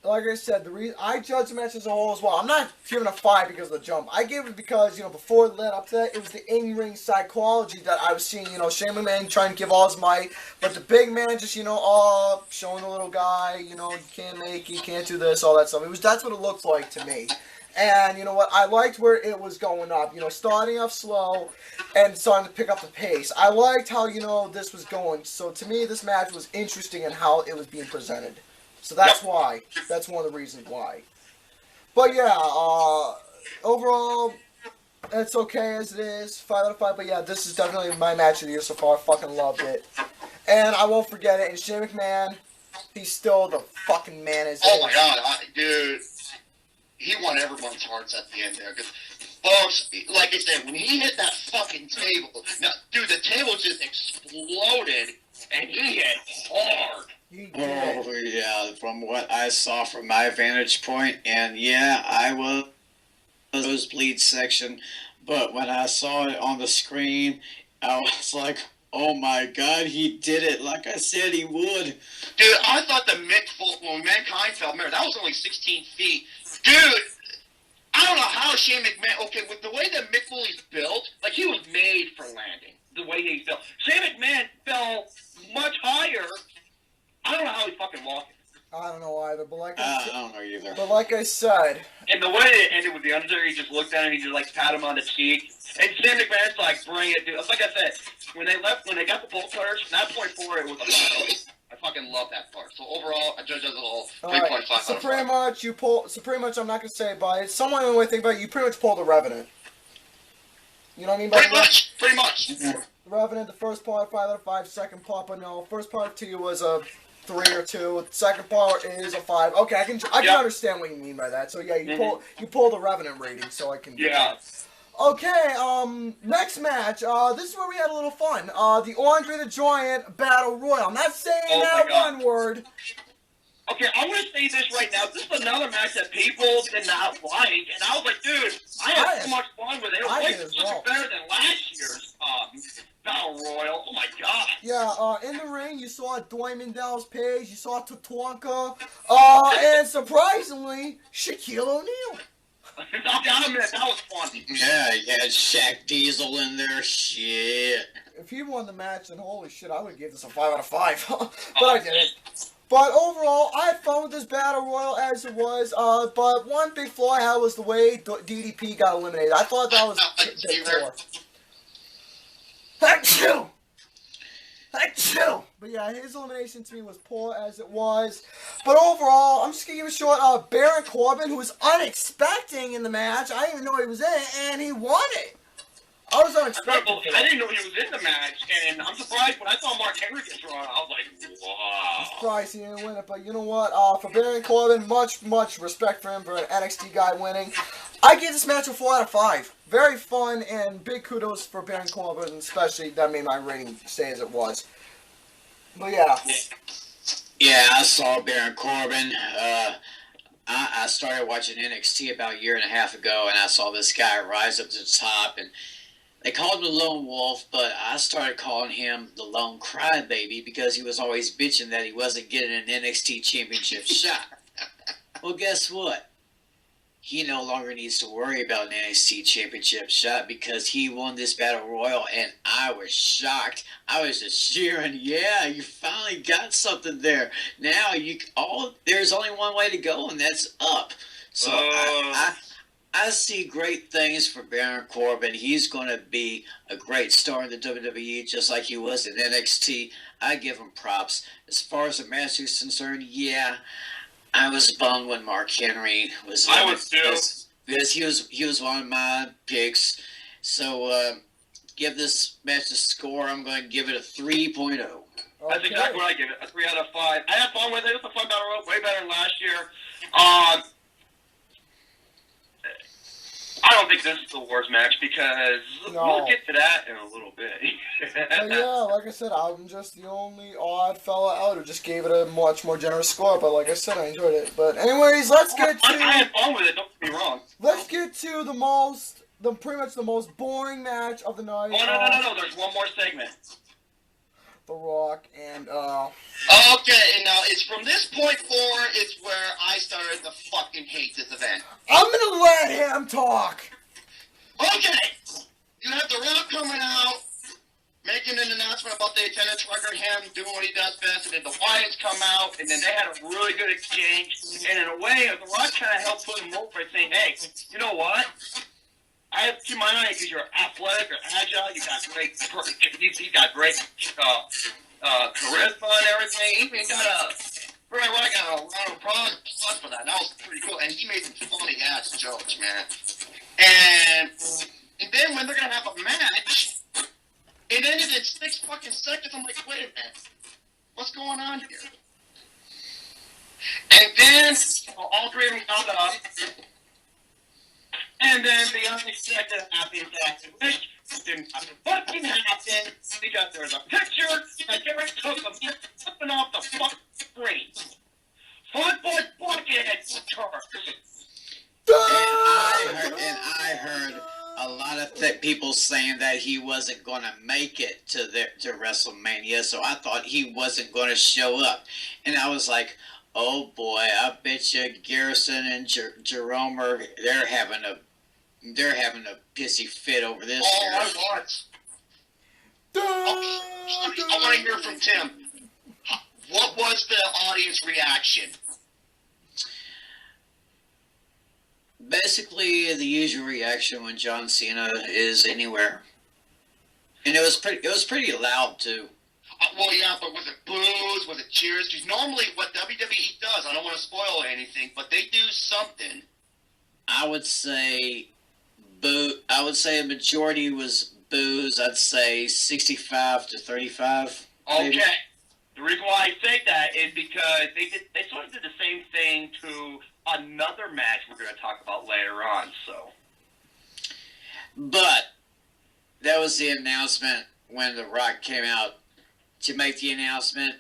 Like I said, I judge the match as a whole as well. I'm not giving a 5 because of the jump. I gave it because, before it led up to that, it was the in-ring psychology that I was seeing, Shane McMahon trying to give all his might, but the big man just, showing the little guy, you can't make, you can't do this, all that stuff. That's what it looked like to me. And, you know what, I liked where it was going up, starting off slow and starting to pick up the pace. I liked how, this was going. So, to me, this match was interesting in how it was being presented. So that's why. That's one of the reasons why. But yeah, overall, it's okay as it is. 5 out of 5. But yeah, this is definitely my match of the year so far. I fucking loved it. And I won't forget it. And Shane McMahon, he's still the fucking man as Oh my god, dude. He won everyone's hearts at the end there. Cause, folks, like I said, when he hit that fucking table, now, dude, the table just exploded. And he hit hard. oh, yeah, from what I saw from my vantage point, and yeah, I was in the nosebleed section, but when I saw it on the screen, I was like, oh my god, he did it like I said he would. Dude, I thought when Mankind fell, remember, that was only 16 feet. Dude, I don't know how Shane McMahon, okay, with the way that Mick Foley's built, like, he was made for landing, the way he fell. Shane McMahon fell much higher. I don't know how he fucking walked it. I don't know either, but I don't know either. But like I said, and the way it ended with the Undertaker, he just looked at him, he just like pat him on the cheek, and Shane McMahon's like, "Bring it, dude." Like I said, when they got the bolt cutters, from that point forward, it was a 5. fucking love that part. So overall, I judge it as a little All 3.5 right. out So of pretty 5. much you pull. So pretty much I'm not gonna say it, but it's someone the way to think about it. You pretty much pulled the Revenant. You know what I mean by Pretty much. the Revenant? The first part 5 out of 5. Second part, but no. First part to you was a 3 or 2. Second part is a 5. Okay, I can understand what you mean by that. So yeah, you pull the Revenant rating, so I can. Yeah. Okay, next match. This is where we had a little fun. The Andre the Giant Battle Royal. I'm not saying Oh my that God. one word. Okay, I'm gonna say this right now. This is another match that people did not like, and I was like, dude, I had so much fun with it. It was I way did as so well. much better than last year's Battle Royal. Oh my God. Yeah, in the ring, you saw Dwayne Dallas Page, you saw Tatanka, and surprisingly, Shaquille O'Neal. I gotta admit, that was fun. Yeah, you had Shaq Diesel in there. Shit. If he won the match, then holy shit, I would give this a 5 out of 5. But I didn't. But overall, I had fun with this Battle Royal as it was. But one big flaw I had was the way DDP got eliminated. I thought that was a bit poor. Achoo! Achoo! But yeah, his elimination to me was poor as it was. But overall, I'm just going to give it a short. Baron Corbin, who was unexpected in the match. I didn't even know he was in it, and he won it. I was unexpected. I didn't know he was in the match, and I'm surprised when I saw Mark Henry get thrown. I was like, wow. I'm surprised he didn't win it, but you know what? For Baron Corbin, much respect for him for an NXT guy winning. I give this match a 4 out of 5. Very fun, and big kudos for Baron Corbin, especially that made my rating stay as it was. But yeah. Yeah, I saw Baron Corbin. I started watching NXT about a year and a half ago, and I saw this guy rise up to the top, and they called him the Lone Wolf, but I started calling him the Lone Crybaby because he was always bitching that he wasn't getting an NXT Championship shot. Well, guess what? He no longer needs to worry about an NXT Championship shot because he won this Battle Royal, and I was shocked. I was just cheering, yeah, you finally got something there. Now, there's only one way to go, and that's up. So I see great things for Baron Corbin. He's going to be a great star in the WWE just like he was in NXT. I give him props. As far as the match is concerned, yeah, I was bummed when Mark Henry was. I was too. Because he was one of my picks. So give this match a score. I'm going to give it a 3.0. That's exactly what I give it, a 3 out of 5. I had fun with it. It was a fun Battle Royal, way better than last year. I don't think this is the worst match because we'll get to that in a little bit. But yeah, like I said, I'm just the only odd fella out who just gave it a much more generous score. But like I said, I enjoyed it. But anyways, let's get to. I had fun with it. Don't get me wrong. Let's get to pretty much the most boring match of the night. Oh no! There's one more segment. The Rock and Okay, and now it's from this point forward, it's where I started to fucking hate this event. I'm gonna let him talk. Okay, you have The Rock coming out, making an announcement about the attendance record, him doing what he does best, and then the Wyatts come out, and then they had a really good exchange, and in a way, The Rock kind of helped put him over by saying, hey, you know what? I have to keep my eye because you're athletic or agile. You got great charisma and everything. He even got a round of applause for that. That was pretty cool. And he made some funny ass jokes, man. And then when they're gonna have a match, it ended in 6 fucking seconds. I'm like, wait a minute, what's going on here? And then all 3 of them got up. And then the unexpected happened which didn't fucking happen because there's a picture that Derek took of him flipping off the fucking screen. Football bucket turds. And I heard a lot of people saying that he wasn't going to make it to WrestleMania, so I thought he wasn't going to show up. And I was like, oh boy, I bet you Garrison and Jerome they're having a pissy fit over this. Oh, I was. I want to hear from Tim. What was the audience reaction? Basically, the usual reaction when John Cena is anywhere, and it was pretty loud too. Well, yeah, but was it boos? Was it cheers? Because normally what WWE does, I don't want to spoil anything, but they do something. I would say I would say a majority was boos. I'd say 65 to 35. Maybe. Okay. The reason why I say that is because they sort of did the same thing to another match we're going to talk about later on. So, But that was the announcement when The Rock came out to make the announcement.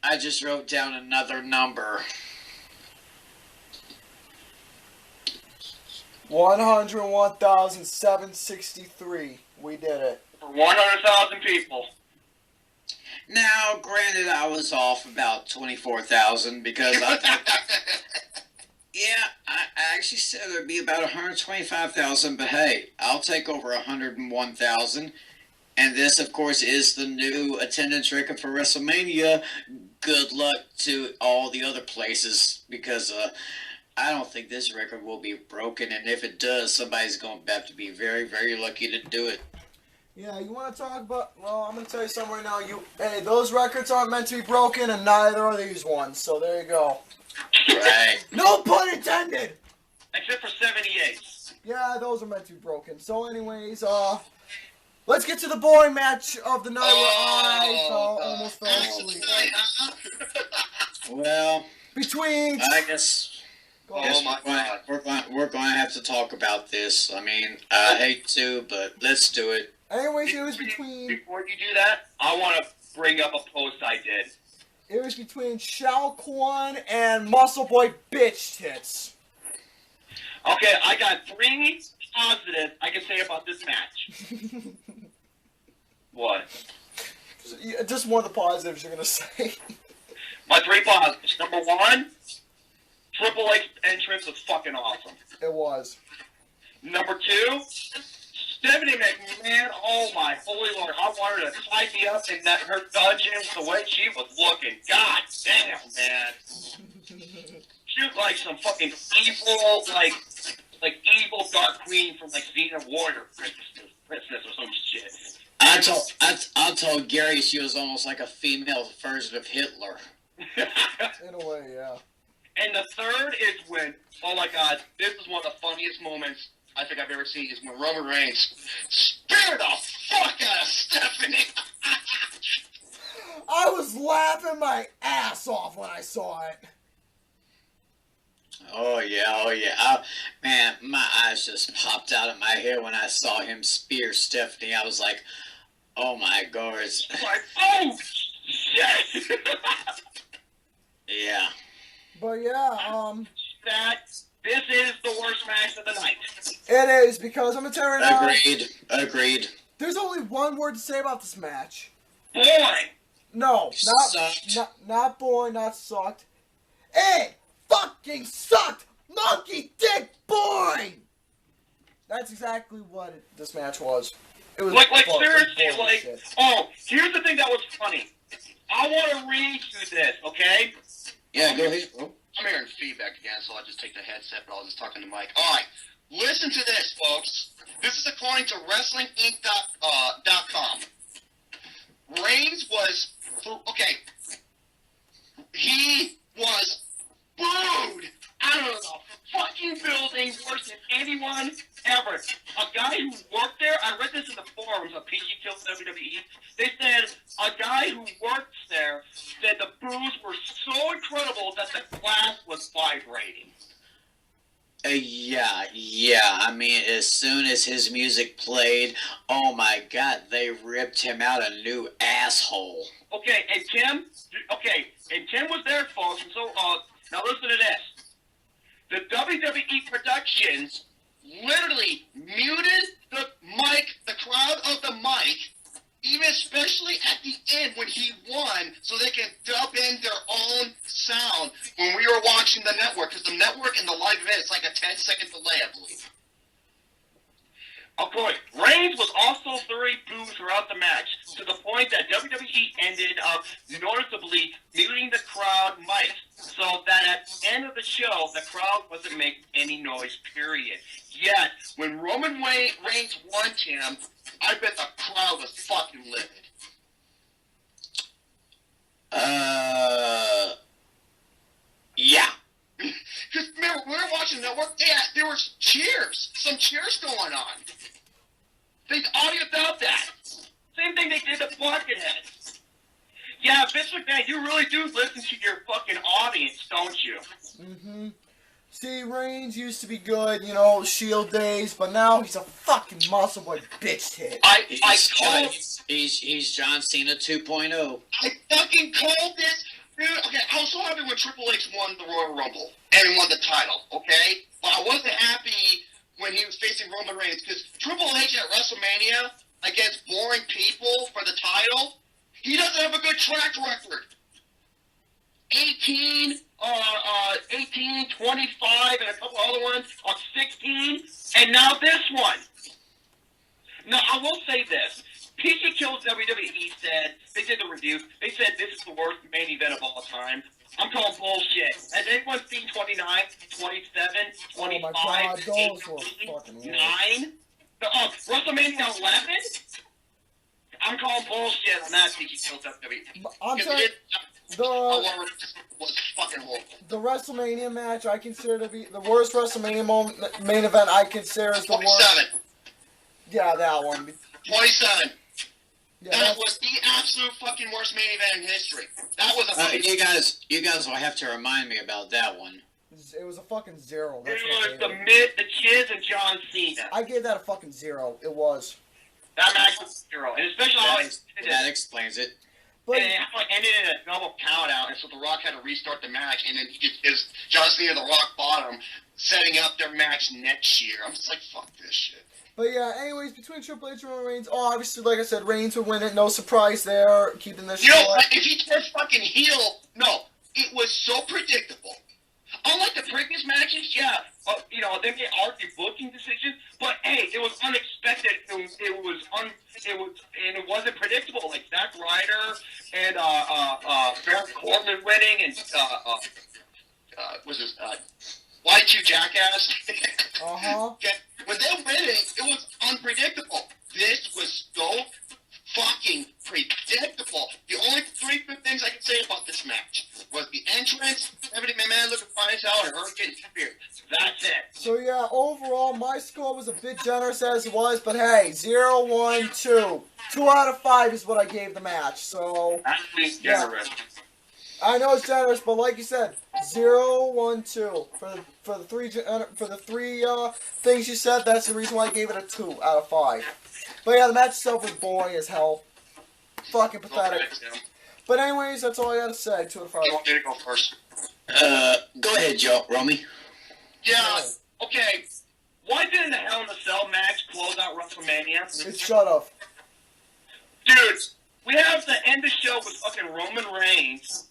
I just wrote down another number. 101,763. We did it. for 100,000 people. Now, granted, I was off about 24,000 because I actually said there'd be about 125,000, but hey, I'll take over 101,000. And this, of course, is the new attendance record for WrestleMania. Good luck to all the other places because I don't think this record will be broken. And if it does, somebody's going to have to be very, very lucky to do it. Yeah, you want to talk about... Well, I'm going to tell you something right now. Hey, those records aren't meant to be broken, and neither are these ones. So there you go. Right. No pun intended! Except for 78. Yeah, those are meant to be broken. So anyways, let's get to the boring match of the night where I almost fell asleep. Well, Between... I guess... Oh my God. We're going to have to talk about this. I mean, I hate to, but let's do it. Anyways, it was between... Before you do that, I want to bring up a post I did. It was between Shao Kahn and Muscle Boy Bitch Tits. Okay, I got 3 positives I can say about this match. What? Just one of the positives you're going to say. My 3 positives. Number 1, Triple H entrance was fucking awesome. It was. Number 2, Stephanie McMahon, oh my holy lord, I wanted her to tie me up in her dungeon the way she was looking. God damn, man. She was like some fucking evil, like evil Dark Queen from like Xena Warrior Princess or some shit. I told Gary she was almost like a female version of Hitler. In a way, yeah. And the third is when, oh my god, this is one of the funniest moments I think I've ever seen, is when Roman Reigns speared the fuck out of Stephanie. I was laughing my ass off when I saw it. Oh yeah. Man, my eyes just popped out of my head when I saw him spear Stephanie. I was like, oh my god. Like, oh shit. Yeah. But yeah, This is the worst match of the night. it is, because I'm gonna tell you right now, Agreed. there's only one word to say about this match. Boring. No, Sucked. not boring, not sucked. It fucking sucked! Monkey dick boring! That's exactly what this match was. It was Like fucking seriously, boring like, shit. oh, here's the thing that was funny. I want to read you this, okay? Yeah, go ahead. Oh. I'm hearing feedback again, so I'll just take the headset, but I'll just talk in the mic. All right, listen to this, folks. This is according to WrestlingInc.com. Reigns was, okay, he was booed out of the fucking building worse than anyone ever. A guy who worked there, I read this in the forums of PG Kills WWE, they said a guy who works there said the boos were so incredible that the glass was vibrating. Yeah. I mean, as soon as his music played, oh my god, they ripped him out a new asshole. Okay, and Tim was there, folks, and so, now listen to this. The WWE productions literally muted the crowd of the mic, even especially at the end when he won, so they can dub in their own sound when we were watching the network, because the network and the live event, it's like a 10-second delay, I believe. Of course, Reigns was also very booed throughout the match, to the point that WWE ended up noticeably muting the crowd mic, so that at the end of the show, the crowd wasn't making any noise, period. Yet, when Roman Reigns won, Tim, I bet the crowd was fucking livid. Yeah. Because remember, we were watching the network. Yeah, there was cheers. Some cheers going on. Think audio about that. Same thing they did to Buckethead. Yeah, Vince McMahon, you really do listen to your fucking audience, don't you? Mm-hmm. See, Reigns used to be good, Shield days, but now he's a fucking muscle boy bitch tit. He's John Cena 2.0. I fucking called this. Dude, okay, I was so happy when Triple H won the Royal Rumble and won the title, okay? But I wasn't happy when he was facing Roman Reigns, because Triple H at WrestleMania against boring people for the title, he doesn't have a good track record. 18, 25, and a couple other ones on 16, and now this one. Now, I will say this. PG Kills WWE said, they did the review, they said this is the worst main event of all time. I'm calling bullshit. Has anyone seen 29, 27, 25, oh my God, those 18, were fucking 9? WrestleMania 11? I'm calling bullshit on that PG Kills WWE. I'm telling you, was fucking horrible. The WrestleMania match I consider to be the worst WrestleMania main event. I consider is the 27. worst. Yeah, that one. 27. Yeah, that was the absolute fucking worst main event in history. That was a you guys will have to remind me about that one. It was a fucking 0. It was the Chiz and John Cena. I gave that a fucking 0. It was. That match was 0, and especially how that explains it. But and how it ended in a double count out, and so The Rock had to restart the match, and then he gets John Cena and The Rock bottom, setting up their match next year. I'm just like, fuck this shit. But yeah, anyways, between Triple H and Roman Reigns, obviously, like I said, Reigns would win it. No surprise there, keeping this. If he turned fucking heel, no, it was so predictable. Unlike the previous matches, yeah, they may argue booking decisions, but hey, it was unexpected. It wasn't predictable. Like Zack Ryder and Baron Corbin winning, and Y2 Jackass. When they're winning, it was unpredictable. This was so fucking predictable. The only 3 good things I can say about this match was the entrance, Stephanie McMahon looking fine as hell, and her getting speared. That's it. So yeah, overall, my score was a bit generous as it was, but hey, 0, 1, 2. 2 out of 5 is what I gave the match. So that's generous. I know it's generous, but like you said, 0, 1, 2 for the three things you said. That's the reason why I gave it a 2 out of 5. But yeah, the match itself was boring as hell, fucking pathetic. But anyways, that's all I gotta say. 2 out of 5. You want me to go first? Go ahead, Joe, Romy. Yeah. Okay. Why didn't the Hell in a Cell match close out WrestleMania? Shut up, dude. We have to end the show with fucking Roman Reigns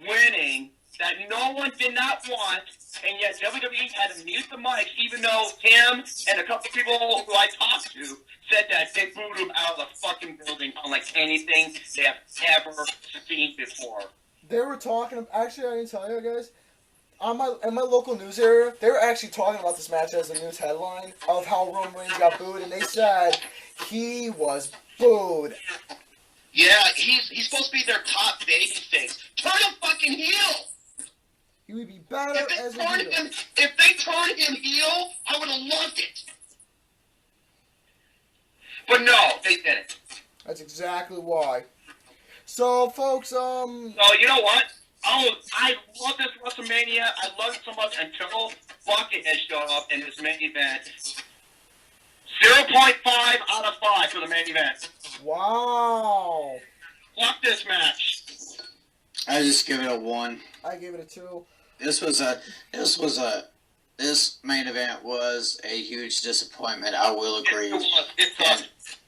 winning that no one did not want, and yet WWE had to mute the mics, even though him and a couple people who I talked to said that they booed him out of the fucking building unlike anything they have ever seen before. They were talking. Actually, I didn't tell you guys. In my local news area, they were actually talking about this match as a news headline of how Roman Reigns got booed, and they said he was booed. Yeah, he's supposed to be their top babyface. Turn him fucking heel. He would be better as a heel. If they turned him heel, I would have loved it. But no, they didn't. That's exactly why. So, folks, So, you know what? I love this WrestleMania. I love it so much until Buckethead showed up in this main event. 0.5 out of 5 for the main event. Wow. Fuck this match. I just give it a 1. I gave it a 2. This main event was a huge disappointment. I will agree. It was.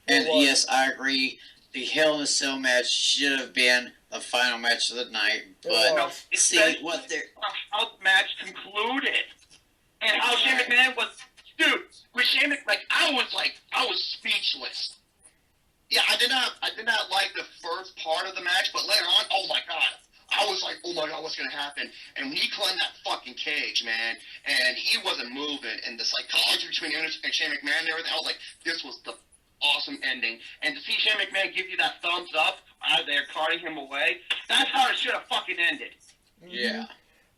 Yes, I agree. The Hell in a Cell match should have been the final match of the night, but see what they're how the match concluded and how Shane McMahon was, dude. With Shane McMahon, I was speechless. Yeah, I did not like the first part of the match, but later on, oh my god. I was like, oh my god, what's going to happen? And when he climbed that fucking cage, man, and he wasn't moving, and the psychology between him and Shane McMahon and everything, I was like, this was the awesome ending. And to see Shane McMahon give you that thumbs up as they're carting him away, that's how it should have fucking ended. Yeah.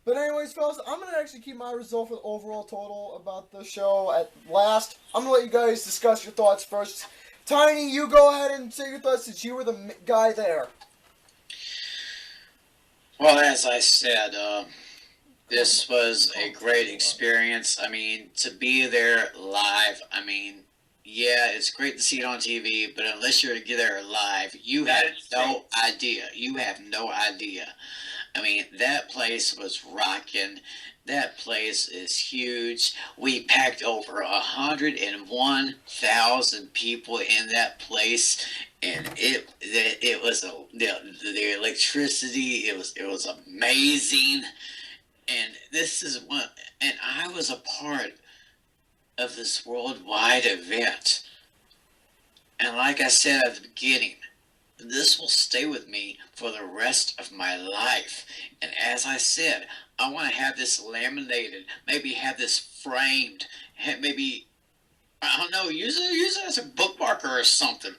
But anyways, fellas, I'm going to actually keep my result for the overall total about the show at last. I'm going to let you guys discuss your thoughts first. Tiny, you go ahead and say your thoughts since you were the guy there. Well, as I said, this was a great experience. I mean, to be there live, I mean, yeah, it's great to see it on TV, but unless you're there live, you have no idea. You have no idea. I mean, that place was rocking. That place is huge. We packed over 101,000 people in that place, and it was the electricity. It was amazing, and this is one. And I was a part of this worldwide event, and like I said at the beginning, this will stay with me for the rest of my life. And as I said, I want to have this laminated, maybe have this framed, maybe, I don't know, use it as a bookmarker or something.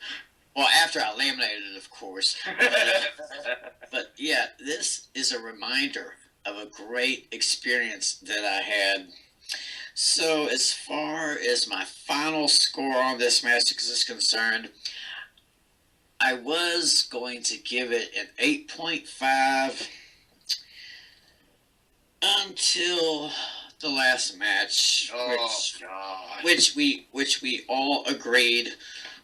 Well, after I laminated it, of course. But yeah, this is a reminder of a great experience that I had. So as far as my final score on this match is concerned, I was going to give it an 8.5 until the last match, which we all agreed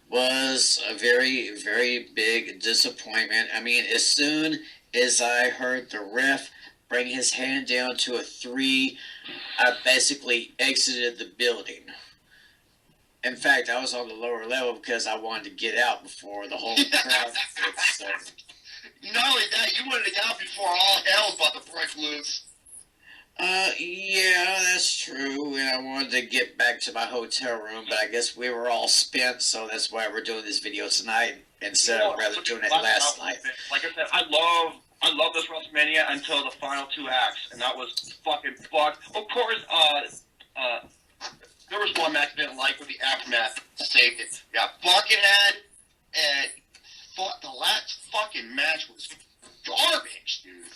was a very, very big disappointment. I mean, as soon as I heard the ref bring his hand down to a 3, I basically exited the building. In fact, I was on the lower level because I wanted to get out before the whole crowd. Not only that, you wanted to get out before all hell's about to break loose. Yeah, that's true. And I wanted to get back to my hotel room, but I guess we were all spent, so that's why we're doing this video tonight instead of rather doing it last night. Like I said, I love this WrestleMania until the final 2 acts, and that was fucking fucked. Of course, there was one match I didn't like, but the aftermath saved it. Yeah, Buckethead and the last fucking match was garbage, dude.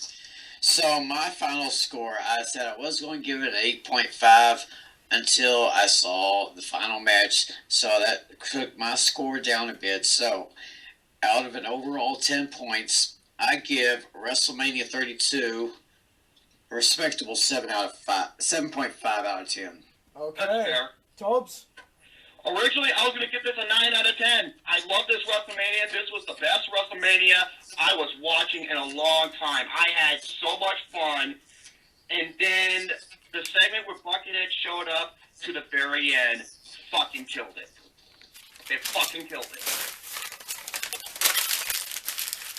So my final score, I said I was going to give it an 8.5 until I saw the final match. So that took my score down a bit. So out of an overall 10 points, I give WrestleMania 32 a respectable 7.5 out of 10. Okay. That's fair. Tobes? Originally, I was going to give this a 9 out of 10. I love this WrestleMania. This was the best WrestleMania I was watching in a long time. I had so much fun. And then the segment where Buckethead showed up to the very end fucking killed it. It fucking killed it.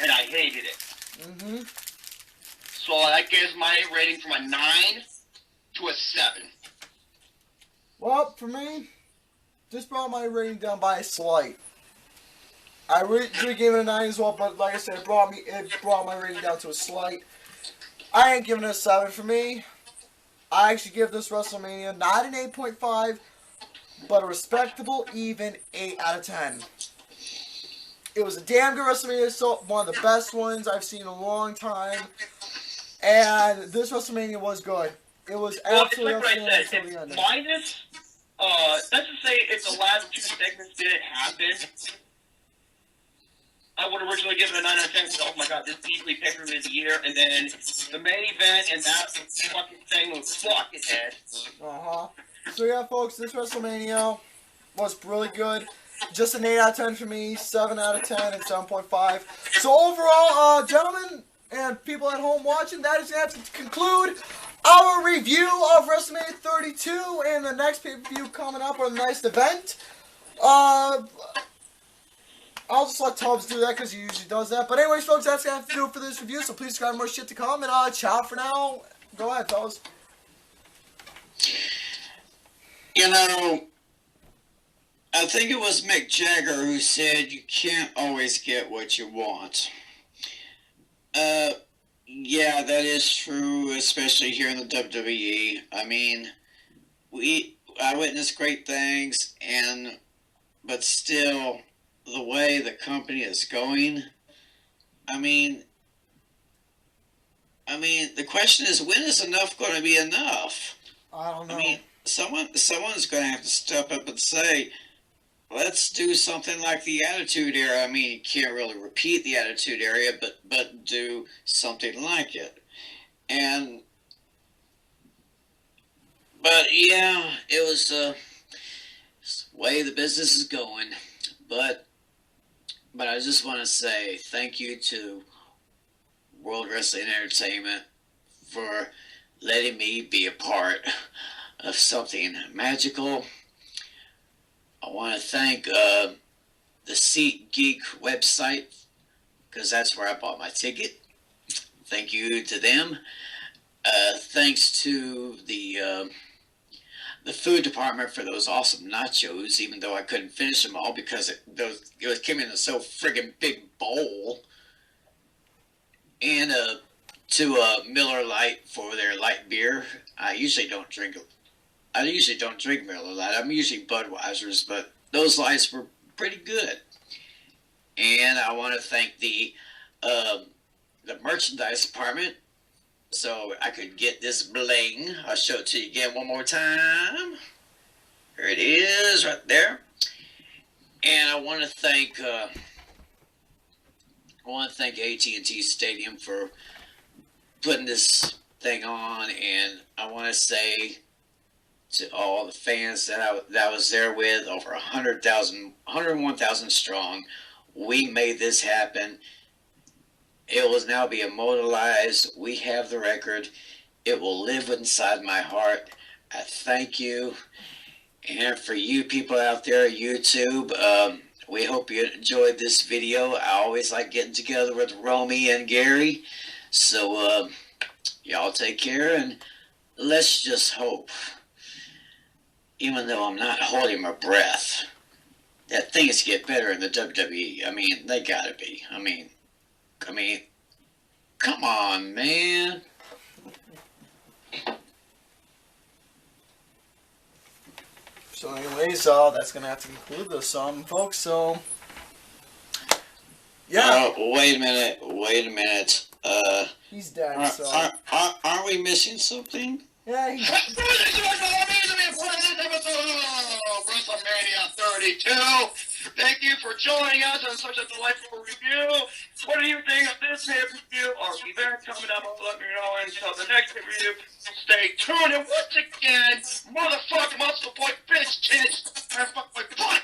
And I hated it. Mm-hmm. So that gives my rating from a 9 to a 7. Well, for me, this brought my rating down by a slight. I really gave it a 9 as well, but like I said, it brought my rating down to a slight. I ain't giving it a 7 for me. I actually give this WrestleMania not an 8.5, but a respectable, even 8 out of 10. It was a damn good WrestleMania, so one of the best ones I've seen in a long time. And this WrestleMania was good. It was absolutely outstanding until until the end. Minus, let's just say if the last 2 segments didn't happen, I would originally give it a 9 out of 10 because, oh my god, this easily pay-per-view of the year. And then the main event and that fucking thing with Buckethead. Uh-huh. So yeah, folks, this WrestleMania was really good. Just an 8 out of 10 for me, 7 out of 10, and 7.5. So overall, gentlemen and people at home watching, that is going to have to conclude our review of WrestleMania 32 and the next pay-per-view coming up on the next event. I'll just let Tubbs do that because he usually does that. But anyways, folks, that's going to have to do it for this review. So please subscribe, more shit to come. And ciao for now. Go ahead, Tubbs. You know, I think it was Mick Jagger who said you can't always get what you want. Yeah, that is true, especially here in the WWE. I mean, I witnessed great things, but still, the way the company is going, I mean, the question is, when is enough going to be enough? I don't know. I mean, someone's going to have to step up and say, let's do something like the Attitude Era. I mean, you can't really repeat the Attitude Era, but do something like it. But yeah, it was it's the way the business is going. But I just want to say thank you to World Wrestling Entertainment for letting me be a part of something magical. I want to thank the SeatGeek website, because that's where I bought my ticket. Thank you to them. Thanks to the food department for those awesome nachos, even though I couldn't finish them all because it came in a so friggin' big bowl. And to Miller Lite for their light beer. I usually don't drink Miller Lite. I'm usually Budweiser's, but those lights were pretty good. And I want to thank the merchandise department, so I could get this bling. I'll show it to you again one more time. Here it is, right there. And I want to thank AT&T Stadium for putting this thing on, and I want to say to all the fans that I was there with, over 101,000 strong, we made this happen. It will now be immortalized. We have the record. It will live inside my heart. I thank you. And for you people out there, YouTube, we hope you enjoyed this video. I always like getting together with Romy and Gary. So, y'all take care, and let's just hope, even though I'm not holding my breath, that things get better in the WWE. I mean, they gotta be. I mean, come on, man. So anyways, that's going to have to conclude this, folks. So, yeah. Wait a minute. He's dead, so. Are we missing something? Yeah, he's... WrestleMania 32. Thank you for joining us on such a delightful review. What do you think of this pay-per-view or event coming up? Let me know until the next review. Stay tuned. And once again, motherfucking muscle boy, bitch tits, and fuck my butt.